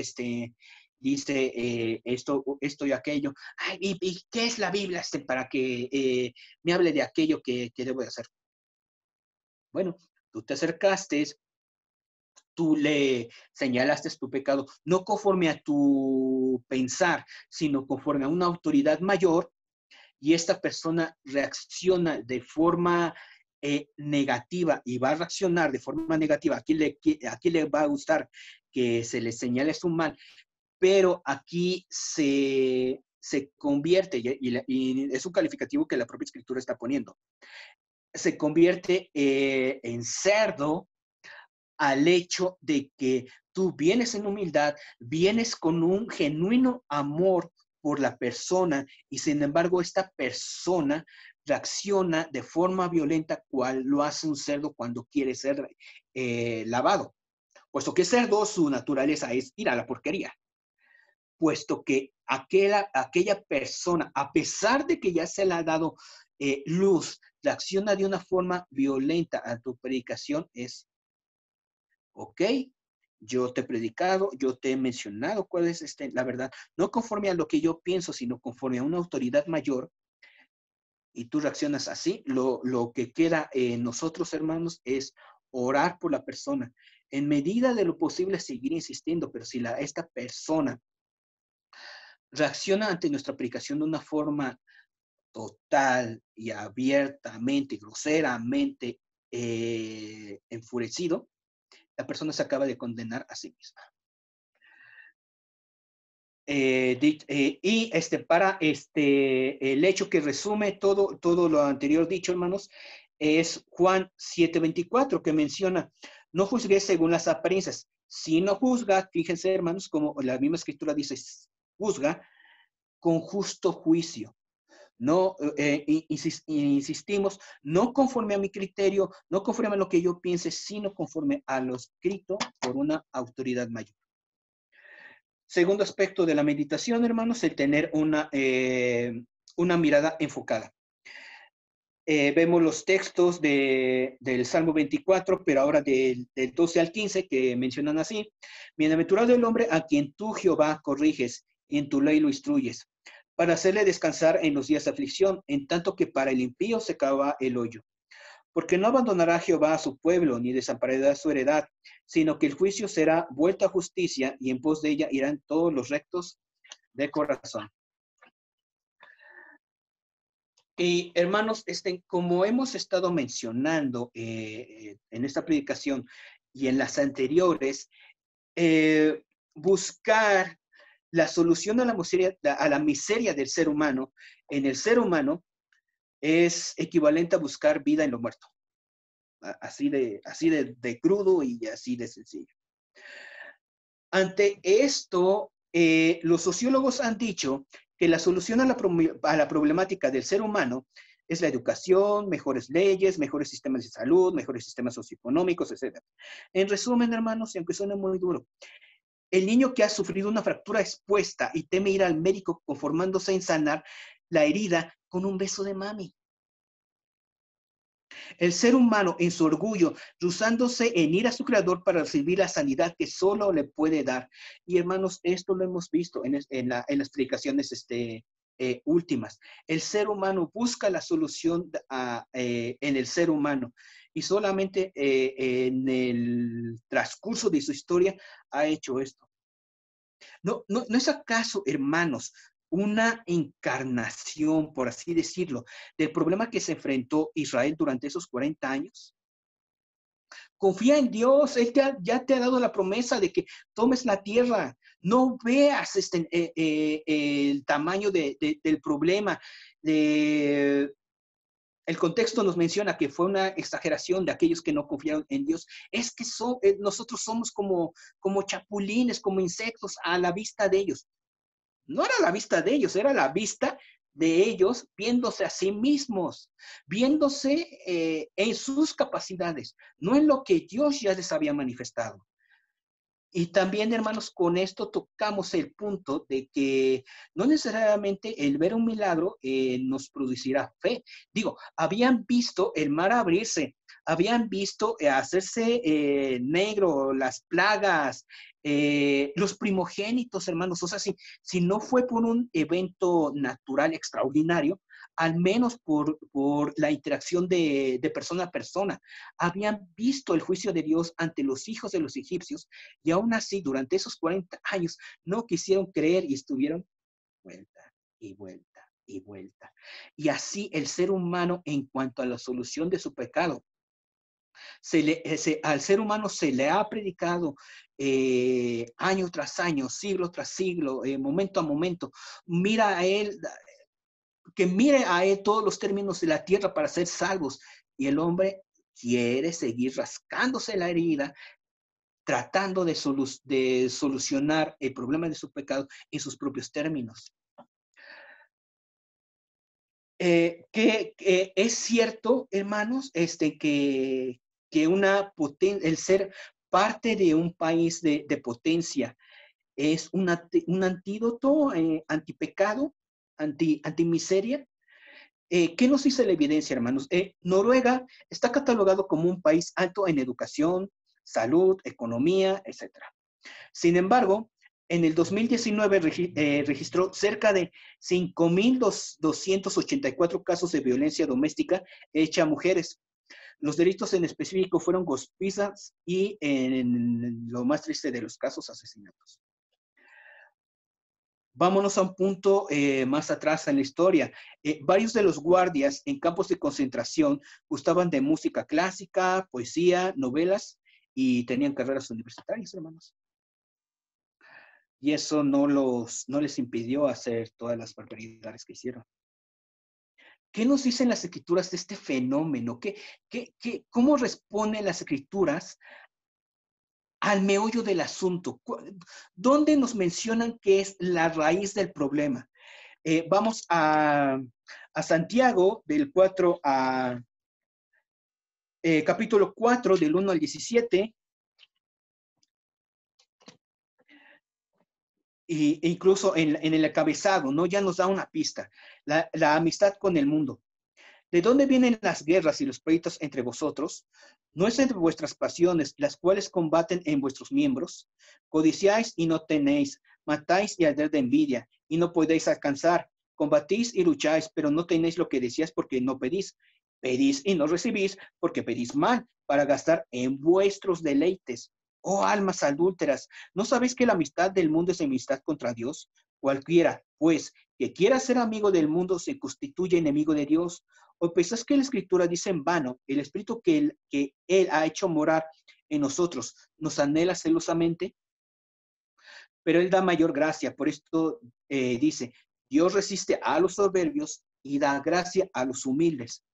dice esto y aquello. Ay, ¿y qué es la Biblia para que me hable de aquello que debo de hacer? Bueno, tú te acercaste, tú le señalaste tu pecado, no conforme a tu pensar, sino conforme a una autoridad mayor, y esta persona reacciona de forma negativa y va a reaccionar de forma negativa, aquí le va a gustar que se le señale su mal, pero aquí se convierte, y es un calificativo que la propia escritura está poniendo, se convierte en cerdo al hecho de que tú vienes en humildad, vienes con un genuino amor por la persona y sin embargo esta persona reacciona de forma violenta cual lo hace un cerdo cuando quiere ser lavado. Puesto que cerdo, su naturaleza es ir a la porquería. Puesto que aquella persona, a pesar de que ya se le ha dado luz, reacciona de una forma violenta a tu predicación, es ok, yo te he predicado, yo te he mencionado cuál es la verdad, no conforme a lo que yo pienso, sino conforme a una autoridad mayor, y tú reaccionas así, lo que queda en nosotros, hermanos, es orar por la persona. En medida de lo posible, seguir insistiendo, pero si esta persona reacciona ante nuestra predicación de una forma total y abiertamente, groseramente enfurecido, la persona se acaba de condenar a sí misma. Y para el hecho que resume todo lo anterior dicho, hermanos, es Juan 7:24, que menciona, no juzgué según las apariencias, sino juzga, fíjense, hermanos, como la misma escritura dice, juzga con justo juicio. No insistimos, no conforme a mi criterio, no conforme a lo que yo piense, sino conforme a lo escrito por una autoridad mayor. Segundo aspecto de la meditación, hermanos, el tener una mirada enfocada. Vemos los textos del Salmo 24, pero ahora del 12 al 15, que mencionan así: bienaventurado el hombre a quien tú, Jehová, corriges, y en tu ley lo instruyes, para hacerle descansar en los días de aflicción, en tanto que para el impío se cava el hoyo. Porque no abandonará Jehová a su pueblo, ni desamparará su heredad, sino que el juicio será vuelto a justicia, y en pos de ella irán todos los rectos de corazón. Y hermanos, como hemos estado mencionando en esta predicación y en las anteriores, buscar la solución a la miseria del ser humano en el ser humano es equivalente a buscar vida en lo muerto. Así de crudo y así de sencillo. Ante esto, los sociólogos han dicho que la solución a la problemática del ser humano es la educación, mejores leyes, mejores sistemas de salud, mejores sistemas socioeconómicos, etc. En resumen, hermanos, y aunque suene muy duro, el niño que ha sufrido una fractura expuesta y teme ir al médico conformándose en sanar la herida con un beso de mami. El ser humano en su orgullo, ruzándose en ir a su creador para recibir la sanidad que solo le puede dar. Y hermanos, esto lo hemos visto en las predicaciones últimas. El ser humano busca la solución en el ser humano y solamente en el transcurso de su historia ha hecho esto. ¿No es acaso, hermanos, una encarnación, por así decirlo, del problema que se enfrentó Israel durante esos 40 años? Confía en Dios, Él ya te ha dado la promesa de que tomes la tierra. No veas el tamaño del problema. El contexto nos menciona que fue una exageración de aquellos que no confiaron en Dios. Es que nosotros somos como chapulines, como insectos a la vista de ellos. No era la vista de ellos, era la vista de ellos viéndose a sí mismos, viéndose en sus capacidades, no en lo que Dios ya les había manifestado. Y también, hermanos, con esto tocamos el punto de que no necesariamente el ver un milagro nos producirá fe. Digo, habían visto el mar abrirse, habían visto hacerse negro, las plagas, los primogénitos, hermanos. O sea, si no fue por un evento natural extraordinario, al menos por la interacción de persona a persona, habían visto el juicio de Dios ante los hijos de los egipcios y aún así, durante esos 40 años, no quisieron creer y estuvieron vuelta y vuelta y vuelta. Y así el ser humano, en cuanto a la solución de su pecado, al ser humano se le ha predicado año tras año, siglo tras siglo, momento a momento. Mira a él, que mire a él todos los términos de la tierra para ser salvos. Y el hombre quiere seguir rascándose la herida, tratando de solucionar el problema de su pecado en sus propios términos. Que es cierto, hermanos, que el ser parte de un país de potencia es un antídoto antipecado, antimiseria. ¿Qué nos dice la evidencia, hermanos? Noruega está catalogado como un país alto en educación, salud, economía, etc. Sin embargo, en el 2019 registró cerca de 5.284 casos de violencia doméstica hecha a mujeres. Los delitos en específico fueron golpizas y, en lo más triste de los casos, asesinatos. Vámonos a un punto más atrás en la historia. Varios de los guardias en campos de concentración gustaban de música clásica, poesía, novelas y tenían carreras universitarias, hermanos. Y eso no les impidió hacer todas las barbaridades que hicieron. ¿Qué nos dicen las escrituras de este fenómeno? ¿Cómo responden las escrituras al meollo del asunto? ¿Dónde nos mencionan que es la raíz del problema? Vamos a Santiago, del 4 a capítulo 4, del 1 al 17. E incluso en el encabezado, ¿no? Ya nos da una pista. La amistad con el mundo. ¿De dónde vienen las guerras y los pleitos entre vosotros? ¿No es entre vuestras pasiones, las cuales combaten en vuestros miembros? Codiciáis y no tenéis, matáis y arder de envidia, y no podéis alcanzar. Combatís y lucháis, pero no tenéis lo que decías porque no pedís. Pedís y no recibís, porque pedís mal, para gastar en vuestros deleites. Oh almas adúlteras, ¿no sabéis que la amistad del mundo es enemistad contra Dios? Cualquiera, pues, que quiera ser amigo del mundo se constituye enemigo de Dios. ¿O pensás que la Escritura dice en vano, el Espíritu que él ha hecho morar en nosotros nos anhela celosamente? Pero Él da mayor gracia. Por esto dice, Dios resiste a los soberbios y da gracia a los humildes.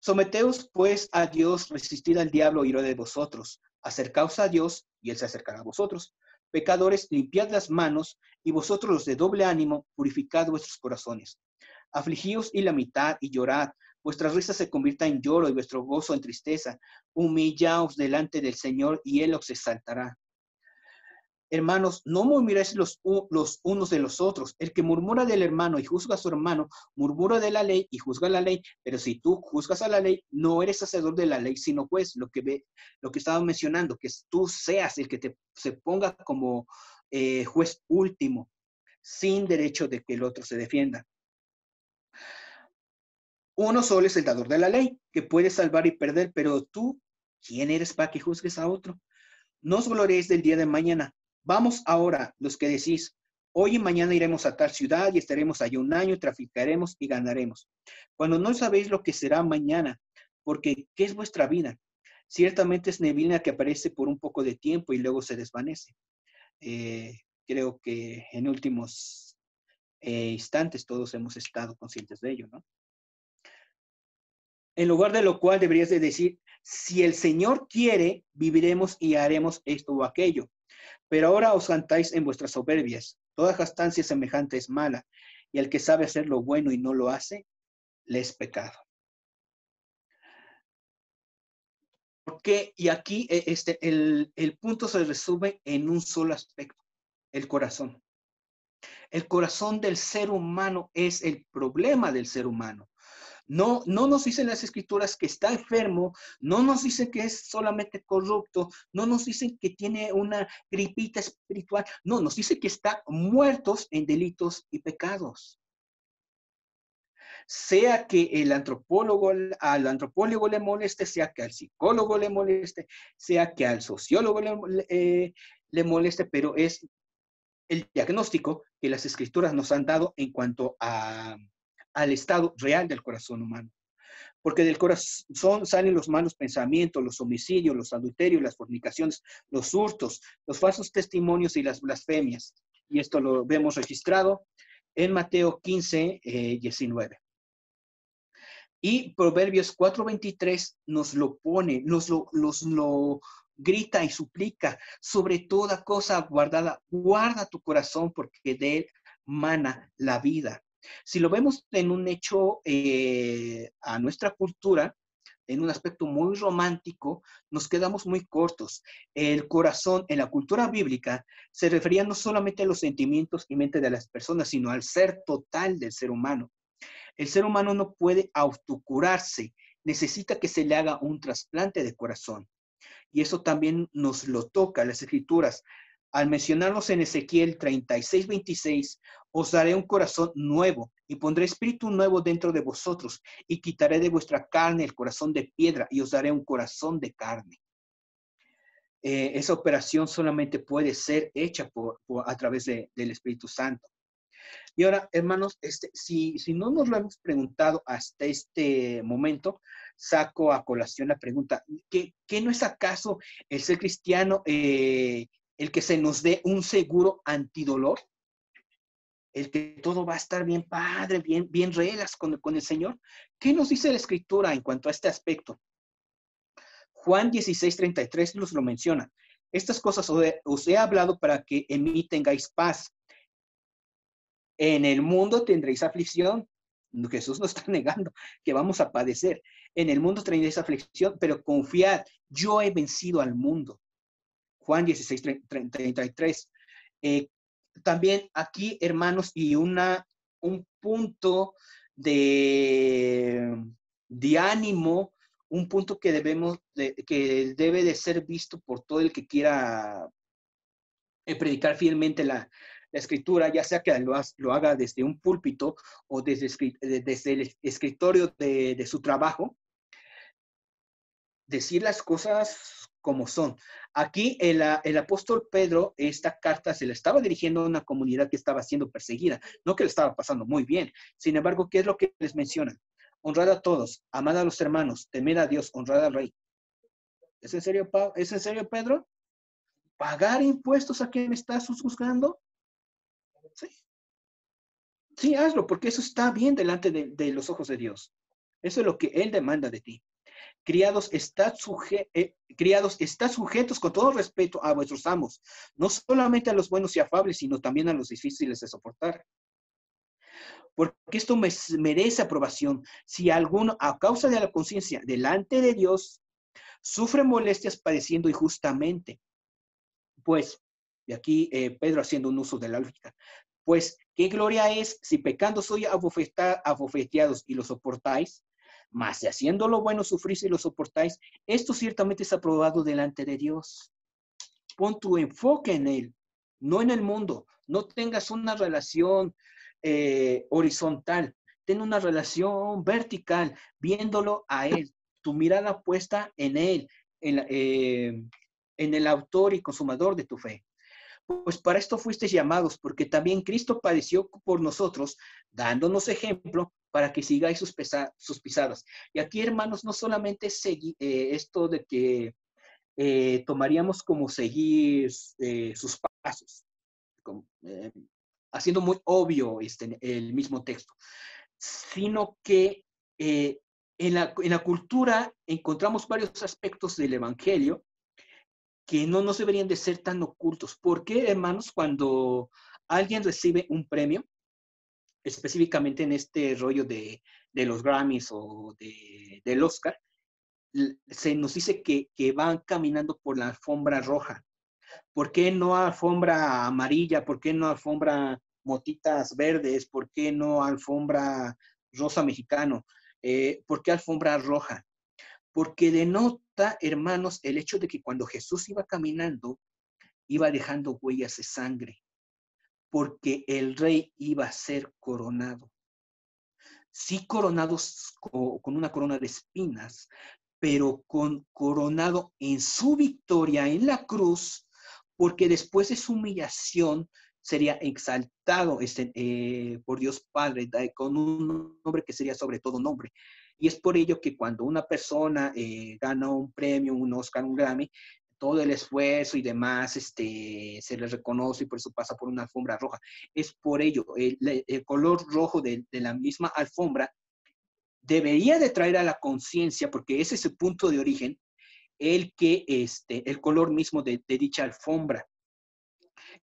Someteos pues a Dios, resistid al diablo y huirá de vosotros. Acercaos a Dios y Él se acercará a vosotros. Pecadores, limpiad las manos, y vosotros los de doble ánimo, purificad vuestros corazones. Afligíos y la mitad, y llorad. Vuestra risa se convierta en lloro y vuestro gozo en tristeza. Humillaos delante del Señor, y Él os exaltará. Hermanos, no murmuréis los unos de los otros. El que murmura del hermano y juzga a su hermano, murmura de la ley y juzga la ley. Pero si tú juzgas a la ley, no eres hacedor de la ley, sino juez. Lo que estaba mencionando, que tú seas el que se ponga como juez último, sin derecho de que el otro se defienda. Uno solo es el dador de la ley, que puede salvar y perder, pero tú, ¿quién eres para que juzgues a otro? No os gloriéis del día de mañana. Vamos ahora, los que decís, hoy y mañana iremos a tal ciudad y estaremos allí un año, traficaremos y ganaremos. Cuando no sabéis lo que será mañana, porque ¿qué es vuestra vida? Ciertamente es neblina que aparece por un poco de tiempo y luego se desvanece. Creo que en últimos instantes todos hemos estado conscientes de ello, ¿no? En lugar de lo cual deberías de decir, si el Señor quiere, viviremos y haremos esto o aquello. Pero ahora os cantáis en vuestras soberbias. Toda jactancia semejante es mala, y el que sabe hacer lo bueno y no lo hace, le es pecado. Porque, y aquí el punto se resume en un solo aspecto, el corazón. El corazón del ser humano es el problema del ser humano. No nos dicen las escrituras que está enfermo, no nos dicen que es solamente corrupto, no nos dicen que tiene una gripita espiritual, no, nos dice que está muertos en delitos y pecados. Sea que al antropólogo le moleste, sea que al psicólogo le moleste, sea que al sociólogo le moleste, pero es el diagnóstico que las escrituras nos han dado en cuanto al estado real del corazón humano. Porque del corazón salen los malos pensamientos, los homicidios, los adulterios, las fornicaciones, los hurtos, los falsos testimonios y las blasfemias. Y esto lo vemos registrado en Mateo 15, 19. Y Proverbios 4:23 nos lo pone, nos lo grita y suplica, sobre toda cosa guardada, guarda tu corazón porque de él mana la vida. Si lo vemos en un hecho a nuestra cultura, en un aspecto muy romántico, nos quedamos muy cortos. El corazón en la cultura bíblica se refería no solamente a los sentimientos y mente de las personas, sino al ser total del ser humano. El ser humano no puede autocurarse, necesita que se le haga un trasplante de corazón. Y eso también nos lo toca las escrituras. Al mencionarnos en Ezequiel 36:26, os daré un corazón nuevo y pondré espíritu nuevo dentro de vosotros y quitaré de vuestra carne el corazón de piedra y os daré un corazón de carne. Esa operación solamente puede ser hecha a través del Espíritu Santo. Y ahora, hermanos, si no nos lo hemos preguntado hasta este momento, saco a colación la pregunta, ¿qué no es acaso el ser cristiano el que se nos dé un seguro antidolor? El que todo va a estar bien padre, bien relax con el Señor. ¿Qué nos dice la Escritura en cuanto a este aspecto? Juan 16:33 nos lo menciona. Estas cosas os he hablado para que en mí tengáis paz. En el mundo tendréis aflicción. Jesús nos está negando que vamos a padecer. En el mundo tendréis aflicción, pero confiad, yo he vencido al mundo. Juan 16:33. También aquí, hermanos, y un punto de ánimo, un punto que que debe de ser visto por todo el que quiera predicar fielmente la escritura, ya sea que lo haga desde un púlpito o desde el escritorio de su trabajo, decir las cosas como son. Aquí el apóstol Pedro, esta carta se le estaba dirigiendo a una comunidad que estaba siendo perseguida, no que le estaba pasando muy bien. Sin embargo, ¿qué es lo que les menciona? Honrad a todos, amad a los hermanos, temed a Dios, honrad al rey. ¿Es en serio, Pedro? ¿Pagar impuestos a quien estás juzgando? Sí. Sí, hazlo, porque eso está bien delante de los ojos de Dios. Eso es lo que Él demanda de ti. criados, estad sujetos con todo respeto a vuestros amos, no solamente a los buenos y afables, sino también a los difíciles de soportar. Porque esto merece aprobación. Si alguno, a causa de la conciencia delante de Dios, sufre molestias padeciendo injustamente, pues, y aquí Pedro haciendo un uso de la lógica, pues, ¿qué gloria es si pecando sois abofeteados y lo soportáis? Mas si haciendo lo bueno sufrís y lo soportáis, esto ciertamente es aprobado delante de Dios. Pon tu enfoque en Él, no en el mundo. No tengas una relación horizontal, ten una relación vertical, viéndolo a Él, tu mirada puesta en Él, en el autor y consumador de tu fe. Pues para esto fuisteis llamados, porque también Cristo padeció por nosotros, dándonos ejemplo para que sigáis sus pisadas. Y aquí, hermanos, no solamente esto de que tomaríamos como seguir sus pasos, como, haciendo muy obvio el mismo texto, sino que en la cultura encontramos varios aspectos del Evangelio que no nos deberían de ser tan ocultos. ¿Por qué, hermanos, cuando alguien recibe un premio, específicamente en este rollo de los Grammys o del Oscar, se nos dice que van caminando por la alfombra roja? ¿Por qué no alfombra amarilla? ¿Por qué no alfombra motitas verdes? ¿Por qué no alfombra rosa mexicano? ¿Por qué alfombra roja? Porque denota, hermanos, el hecho de que cuando Jesús iba caminando, iba dejando huellas de sangre, porque el rey iba a ser coronado. Sí, coronados con una corona de espinas, pero coronado en su victoria en la cruz, porque después de su humillación sería exaltado por Dios Padre, con un nombre que sería sobre todo nombre. Y es por ello que cuando una persona gana un premio, un Oscar, un Grammy, todo el esfuerzo y demás se le reconoce y por eso pasa por una alfombra roja. Es por ello, el color rojo de la misma alfombra debería de traer a la conciencia, porque ese es su punto de origen, el color mismo de dicha alfombra,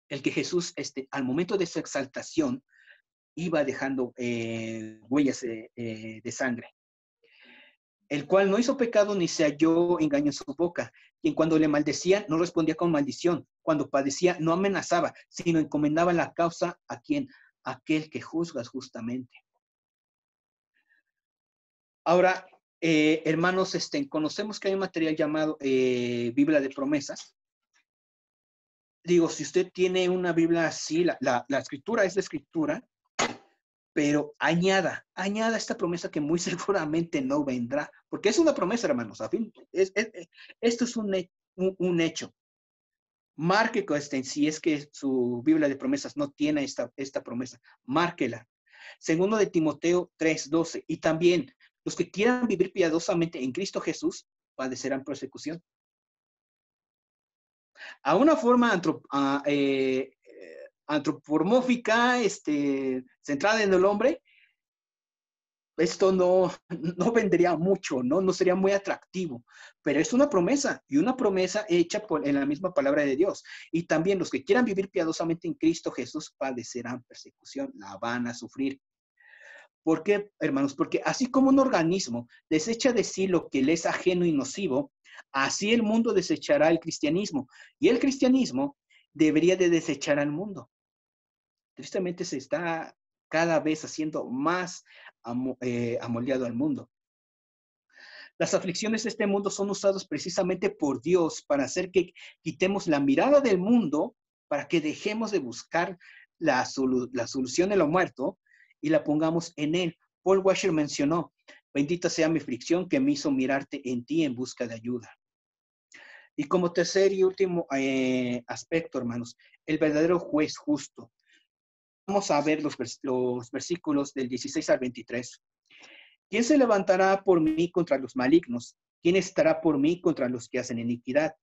el que Jesús al momento de su exaltación iba dejando huellas de sangre, el cual no hizo pecado ni se halló engaño en su boca, quien cuando le maldecían no respondía con maldición, cuando padecía no amenazaba, sino encomendaba la causa a quien, aquel que juzgas justamente. Ahora, hermanos, conocemos que hay un material llamado Biblia de Promesas. Digo, si usted tiene una Biblia así, la escritura es la escritura, pero añada esta promesa que muy seguramente no vendrá, porque es una promesa, hermanos. A fin, esto es un hecho. Marque si es que su Biblia de Promesas no tiene esta promesa, márquela. Segundo de Timoteo 3:12. Y también los que quieran vivir piadosamente en Cristo Jesús padecerán persecución. A una forma antropomórfica, centrada en el hombre, esto no vendría mucho, no sería muy atractivo, pero es una promesa, y una promesa hecha en la misma palabra de Dios. Y también los que quieran vivir piadosamente en Cristo Jesús padecerán persecución, la van a sufrir. ¿Por qué, hermanos? Porque así como un organismo desecha de sí lo que le es ajeno y nocivo, así el mundo desechará el cristianismo, y el cristianismo debería de desechar al mundo. Tristemente se está cada vez haciendo más amoldeado al mundo. Las aflicciones de este mundo son usadas precisamente por Dios para hacer que quitemos la mirada del mundo, para que dejemos de buscar la solución de lo muerto y la pongamos en Él. Paul Washer mencionó: bendita sea mi aflicción que me hizo mirarte en ti en busca de ayuda. Y como tercer y último aspecto, hermanos, el verdadero juez justo. Vamos a ver los versículos del 16 al 23. ¿Quién se levantará por mí contra los malignos? ¿Quién estará por mí contra los que hacen iniquidad?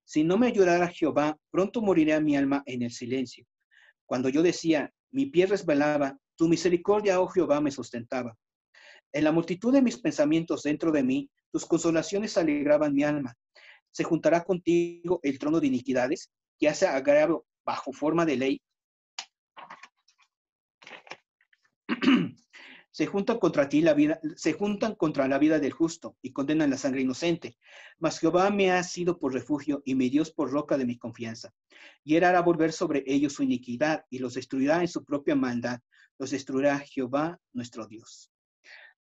Si no me ayudara Jehová, pronto morirá mi alma en el silencio. Cuando yo decía, mi pie resbalaba, tu misericordia, oh Jehová, me sustentaba. En la multitud de mis pensamientos dentro de mí, Tus consolaciones alegraban mi alma. Se juntará contigo el trono de iniquidades, que hace agravio bajo forma de ley. Se juntan contra ti se juntan contra la vida del justo y condenan la sangre inocente. Mas Jehová me ha sido por refugio y mi Dios por roca de mi confianza. Y él hará volver sobre ellos su iniquidad y los destruirá en su propia maldad. Los destruirá Jehová nuestro Dios.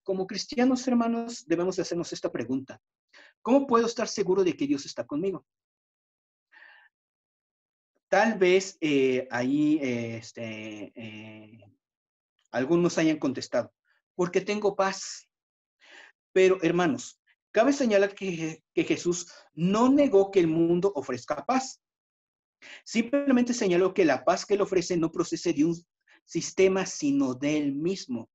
Como cristianos, hermanos, debemos de hacernos esta pregunta. ¿Cómo puedo estar seguro de que Dios está conmigo? Tal vez algunos hayan contestado, porque tengo paz. Pero, hermanos, cabe señalar que Jesús no negó que el mundo ofrezca paz. Simplemente señaló que la paz que él ofrece no procede de un sistema, sino de él mismo.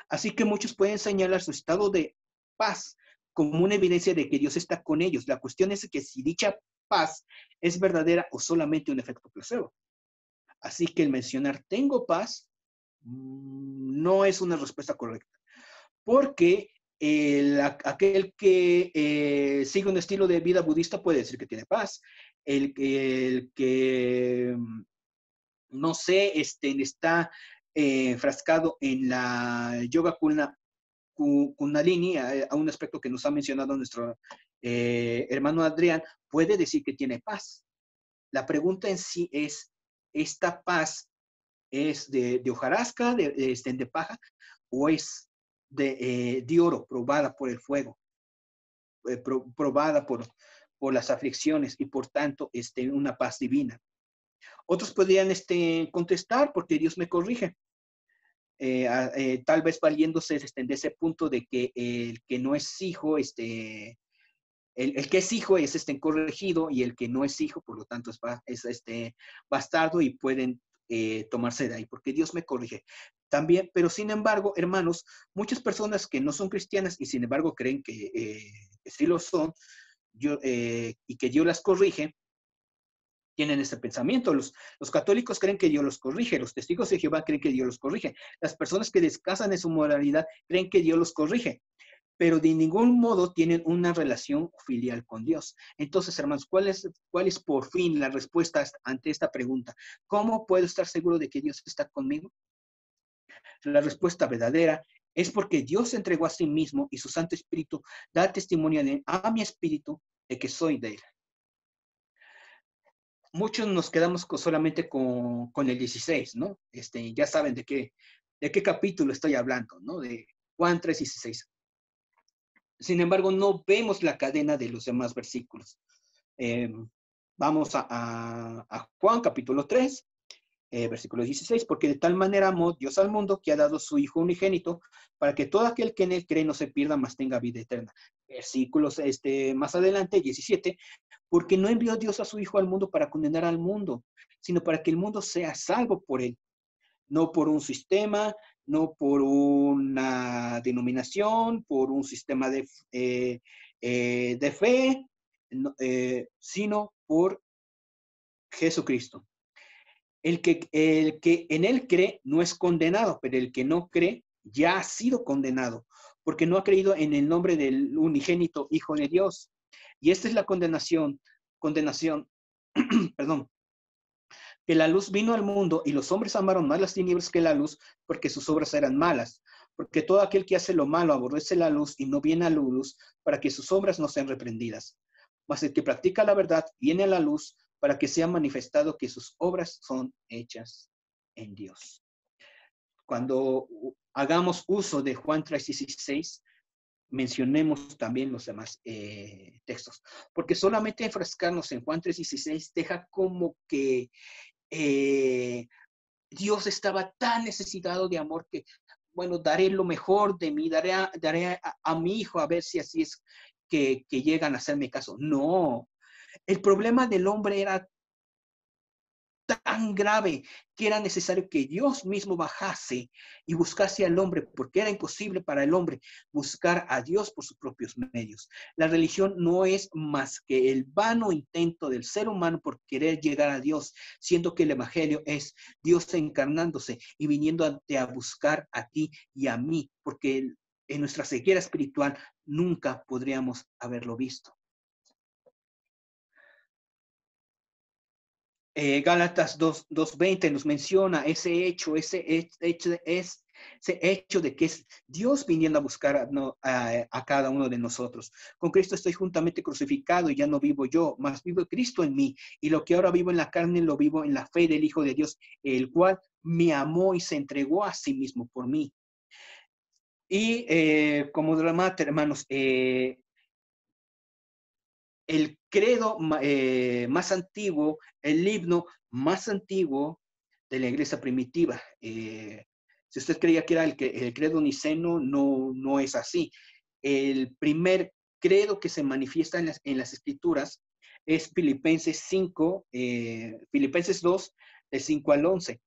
Así que muchos pueden señalar su estado de paz como una evidencia de que Dios está con ellos. La cuestión es que si dicha paz es verdadera o solamente un efecto placebo. Así que el mencionar tengo paz no es una respuesta correcta, porque aquel que sigue un estilo de vida budista puede decir que tiene paz. El que no sé, está frascado en la yoga Kundalini, a un aspecto que nos ha mencionado nuestro hermano Adrián, puede decir que tiene paz. La pregunta en sí es, ¿esta paz es de hojarasca, de paja, o es de oro, probada por el fuego, probada por las aflicciones y por tanto una paz divina? Otros podrían contestar porque Dios me corrige. Tal vez valiéndose de ese punto de que el que no es hijo, el que es hijo es corregido y el que no es hijo, por lo tanto, es bastardo y pueden tomarse de ahí, porque Dios me corrige. También, pero sin embargo, hermanos, muchas personas que no son cristianas y sin embargo creen que sí lo son, y que Dios las corrige, tienen ese pensamiento. Los católicos creen que Dios los corrige, los testigos de Jehová creen que Dios los corrige, las personas que descansan en su moralidad creen que Dios los corrige, pero de ningún modo tienen una relación filial con Dios. Entonces, hermanos, ¿cuál es por fin la respuesta ante esta pregunta? ¿Cómo puedo estar seguro de que Dios está conmigo? La respuesta verdadera es porque Dios entregó a sí mismo y su Santo Espíritu da testimonio a mi espíritu de que soy de él. Muchos nos quedamos solamente con el 16, ¿no? Ya saben de qué capítulo estoy hablando, ¿no? De Juan 3:16. Sin embargo, no vemos la cadena de los demás versículos. Vamos a Juan capítulo 3, versículo 16, porque de tal manera amó Dios al mundo que ha dado su Hijo unigénito para que todo aquel que en él cree no se pierda, mas tenga vida eterna. Versículos más adelante, 17, porque no envió Dios a su Hijo al mundo para condenar al mundo, sino para que el mundo sea salvo por él. No por un sistema, no por una denominación, por un sistema de fe, no, sino por Jesucristo. El que en él cree no es condenado, pero el que no cree ya ha sido condenado, porque no ha creído en el nombre del unigénito Hijo de Dios. Y esta es la condenación, perdón, que la luz vino al mundo y los hombres amaron más las tinieblas que la luz porque sus obras eran malas. Porque todo aquel que hace lo malo aborrece la luz y no viene a la luz para que sus obras no sean reprendidas. Mas el que practica la verdad viene a la luz para que sea manifestado que sus obras son hechas en Dios. Cuando hagamos uso de Juan 3:16, mencionemos también los demás textos. Porque solamente enfrascarnos en Juan 3:16 deja como que Dios estaba tan necesitado de amor que, bueno, daré lo mejor de mí, daré a mi hijo a ver si así es que llegan a hacerme caso. No, el problema del hombre era tan grave que era necesario que Dios mismo bajase y buscase al hombre, porque era imposible para el hombre buscar a Dios por sus propios medios. La religión no es más que el vano intento del ser humano por querer llegar a Dios, siendo que el evangelio es Dios encarnándose y viniendo a buscar a ti y a mí, porque en nuestra ceguera espiritual nunca podríamos haberlo visto. Gálatas 2:20 nos menciona ese hecho de que es Dios viniendo a buscar a cada uno de nosotros. Con Cristo estoy juntamente crucificado y ya no vivo yo, mas vivo Cristo en mí. Y lo que ahora vivo en la carne, lo vivo en la fe del Hijo de Dios, el cual me amó y se entregó a sí mismo por mí. Y como remate, hermanos, el credo más antiguo, el himno más antiguo de la iglesia primitiva. Si usted creía que era el credo niceno, no es así. El primer credo que se manifiesta en las escrituras es Filipenses 5, Filipenses 2, de 5 al 11.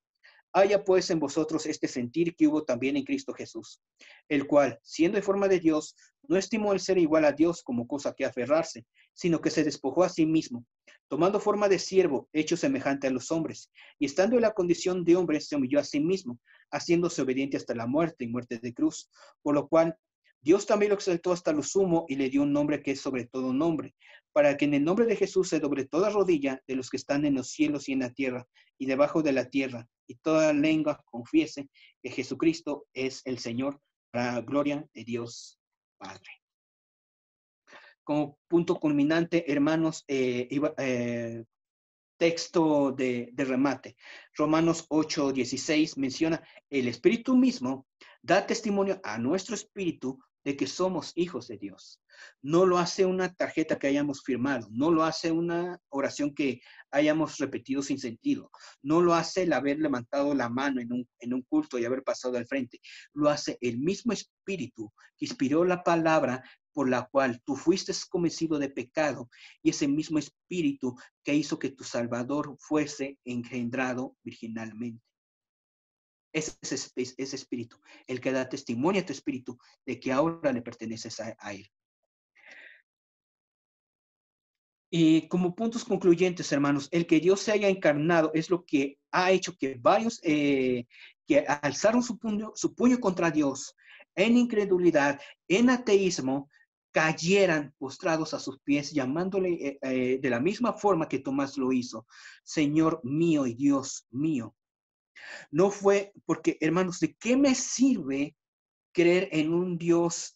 Haya pues en vosotros este sentir que hubo también en Cristo Jesús, el cual, siendo en forma de Dios, no estimó el ser igual a Dios como cosa que aferrarse, sino que se despojó a sí mismo, tomando forma de siervo, hecho semejante a los hombres, y estando en la condición de hombre, se humilló a sí mismo, haciéndose obediente hasta la muerte y muerte de cruz, por lo cual Dios también lo exaltó hasta lo sumo y le dio un nombre que es sobre todo nombre, para que en el nombre de Jesús se doble toda rodilla de los que están en los cielos y en la tierra y debajo de la tierra, y toda lengua confiese que Jesucristo es el Señor, para gloria de Dios Padre. Como punto culminante, hermanos, texto de remate. Romanos 8:16 menciona, el Espíritu mismo da testimonio a nuestro espíritu de que somos hijos de Dios. No lo hace una tarjeta que hayamos firmado, no lo hace una oración que hayamos repetido sin sentido, no lo hace el haber levantado la mano en un culto y haber pasado al frente, lo hace el mismo espíritu que inspiró la palabra por la cual tú fuiste convencido de pecado, y ese mismo espíritu que hizo que tu Salvador fuese engendrado virginalmente. Ese espíritu, el que da testimonio a tu espíritu de que ahora le perteneces a él. Y como puntos concluyentes, hermanos, el que Dios se haya encarnado es lo que ha hecho que varios que alzaron su puño contra Dios en incredulidad, en ateísmo, cayeran postrados a sus pies, llamándole de la misma forma que Tomás lo hizo, Señor mío y Dios mío. No fue porque, hermanos, ¿de qué me sirve creer en un Dios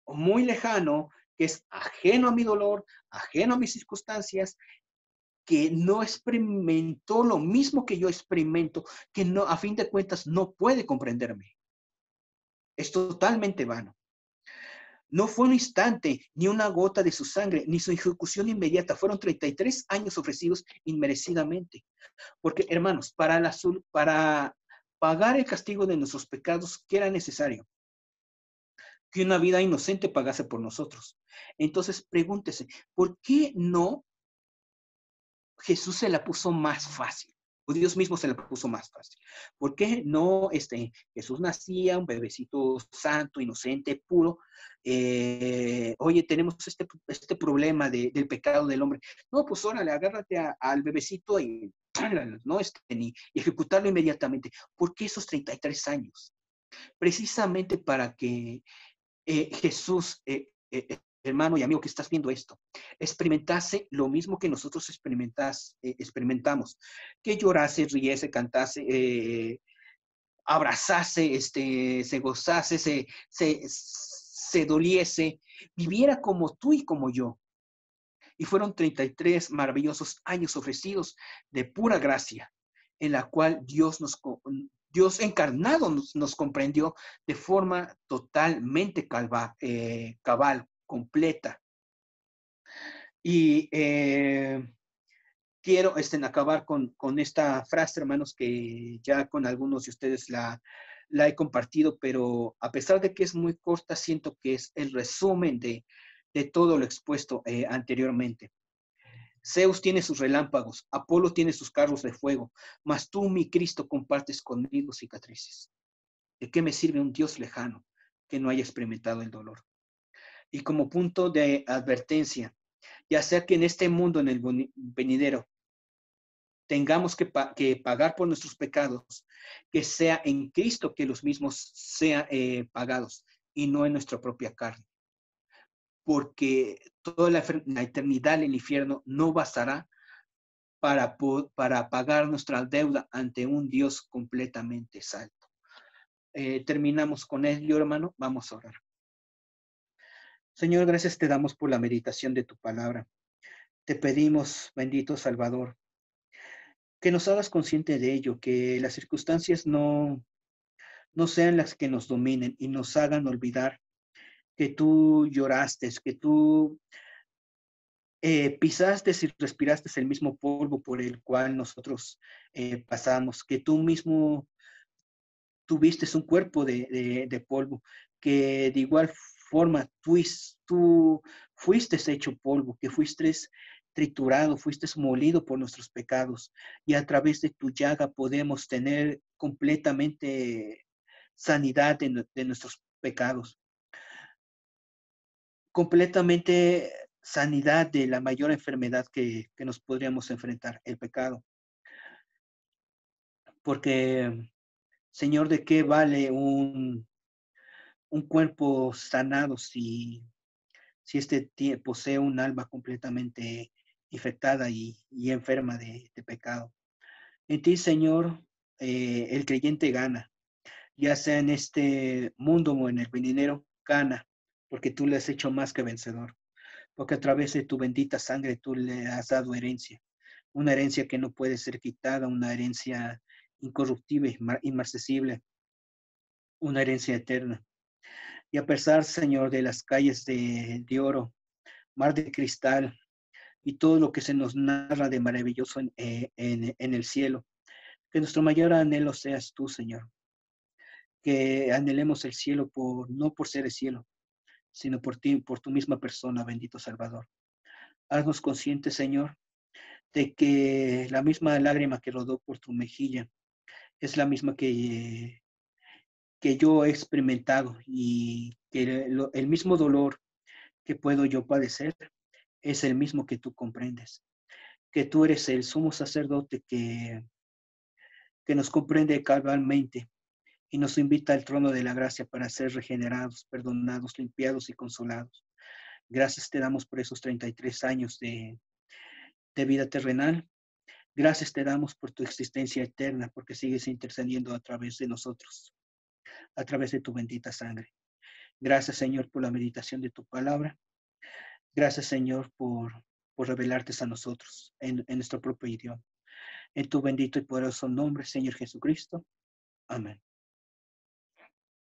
muy lejano, que es ajeno a mi dolor, ajeno a mis circunstancias, que no experimentó lo mismo que yo experimento, que no, a fin de cuentas no puede comprenderme? Es totalmente vano. No fue un instante, ni una gota de su sangre, ni su ejecución inmediata. Fueron 33 años ofrecidos inmerecidamente. Porque, hermanos, para pagar el castigo de nuestros pecados, ¿qué era necesario? Que una vida inocente pagase por nosotros. Entonces, pregúntese, ¿por qué no Jesús se la puso más fácil? O Dios mismo se la puso más fácil. ¿Por qué no Jesús nacía, un bebecito santo, inocente, puro? Oye, tenemos este problema del pecado del hombre. No, pues órale, agárrate al bebecito y no y ejecutarlo inmediatamente. ¿Por qué esos 33 años? Precisamente para que Jesús, hermano y amigo que estás viendo esto, experimentase lo mismo que nosotros experimentamos, que llorase, riese, cantase, abrazase, se gozase, se doliese, viviera como tú y como yo. Y fueron 33 maravillosos años ofrecidos de pura gracia, en la cual Dios encarnado nos comprendió de forma totalmente cabal, completa. Y quiero acabar con esta frase, hermanos, que ya con algunos de ustedes la he compartido, pero a pesar de que es muy corta, siento que es el resumen de todo lo expuesto anteriormente. Zeus tiene sus relámpagos, Apolo tiene sus carros de fuego, mas tú, mi Cristo, compartes conmigo cicatrices. ¿De qué me sirve un Dios lejano que no haya experimentado el dolor? Y como punto de advertencia, ya sea que en este mundo, en el venidero, tengamos que pagar por nuestros pecados, que sea en Cristo que los mismos sean pagados y no en nuestra propia carne. porque toda la eternidad en el infierno no bastará para pagar nuestra deuda ante un Dios completamente salvo. Terminamos con ello, hermano. Vamos a orar. Señor, gracias te damos por la meditación de tu palabra. Te pedimos, bendito Salvador, que nos hagas consciente de ello, que las circunstancias no sean las que nos dominen y nos hagan olvidar que tú lloraste, que tú pisaste y respiraste el mismo polvo por el cual nosotros pasamos, que tú mismo tuviste un cuerpo de polvo, que de igual forma tú fuiste hecho polvo, que fuiste triturado, fuiste molido por nuestros pecados, y a través de tu llaga podemos tener completamente sanidad de nuestros pecados, completamente sanidad de la mayor enfermedad que nos podríamos enfrentar, el pecado. Porque, Señor, ¿de qué vale un cuerpo sanado si este posee un alma completamente infectada y enferma de pecado? En ti, Señor, el creyente gana, ya sea en este mundo o en el venidero, gana, porque tú le has hecho más que vencedor, porque a través de tu bendita sangre tú le has dado herencia, una herencia que no puede ser quitada, una herencia incorruptible, inmarcesible, una herencia eterna. Y a pesar, Señor, de las calles de oro, mar de cristal y todo lo que se nos narra de maravilloso en el cielo, que nuestro mayor anhelo seas tú, Señor, que anhelemos el cielo no por ser el cielo, sino por ti, por tu misma persona, bendito Salvador. Haznos conscientes, Señor, de que la misma lágrima que rodó por tu mejilla es la misma que yo he experimentado, y que el mismo dolor que puedo yo padecer es el mismo que tú comprendes, que tú eres el sumo sacerdote que nos comprende cabalmente y nos invita al trono de la gracia para ser regenerados, perdonados, limpiados y consolados. Gracias te damos por esos 33 años de vida terrenal. Gracias te damos por tu existencia eterna, porque sigues intercediendo a través de nosotros, a través de tu bendita sangre. Gracias, Señor, por la meditación de tu palabra. Gracias, Señor, por revelarte a nosotros en nuestro propio idioma. En tu bendito y poderoso nombre, Señor Jesucristo. Amén.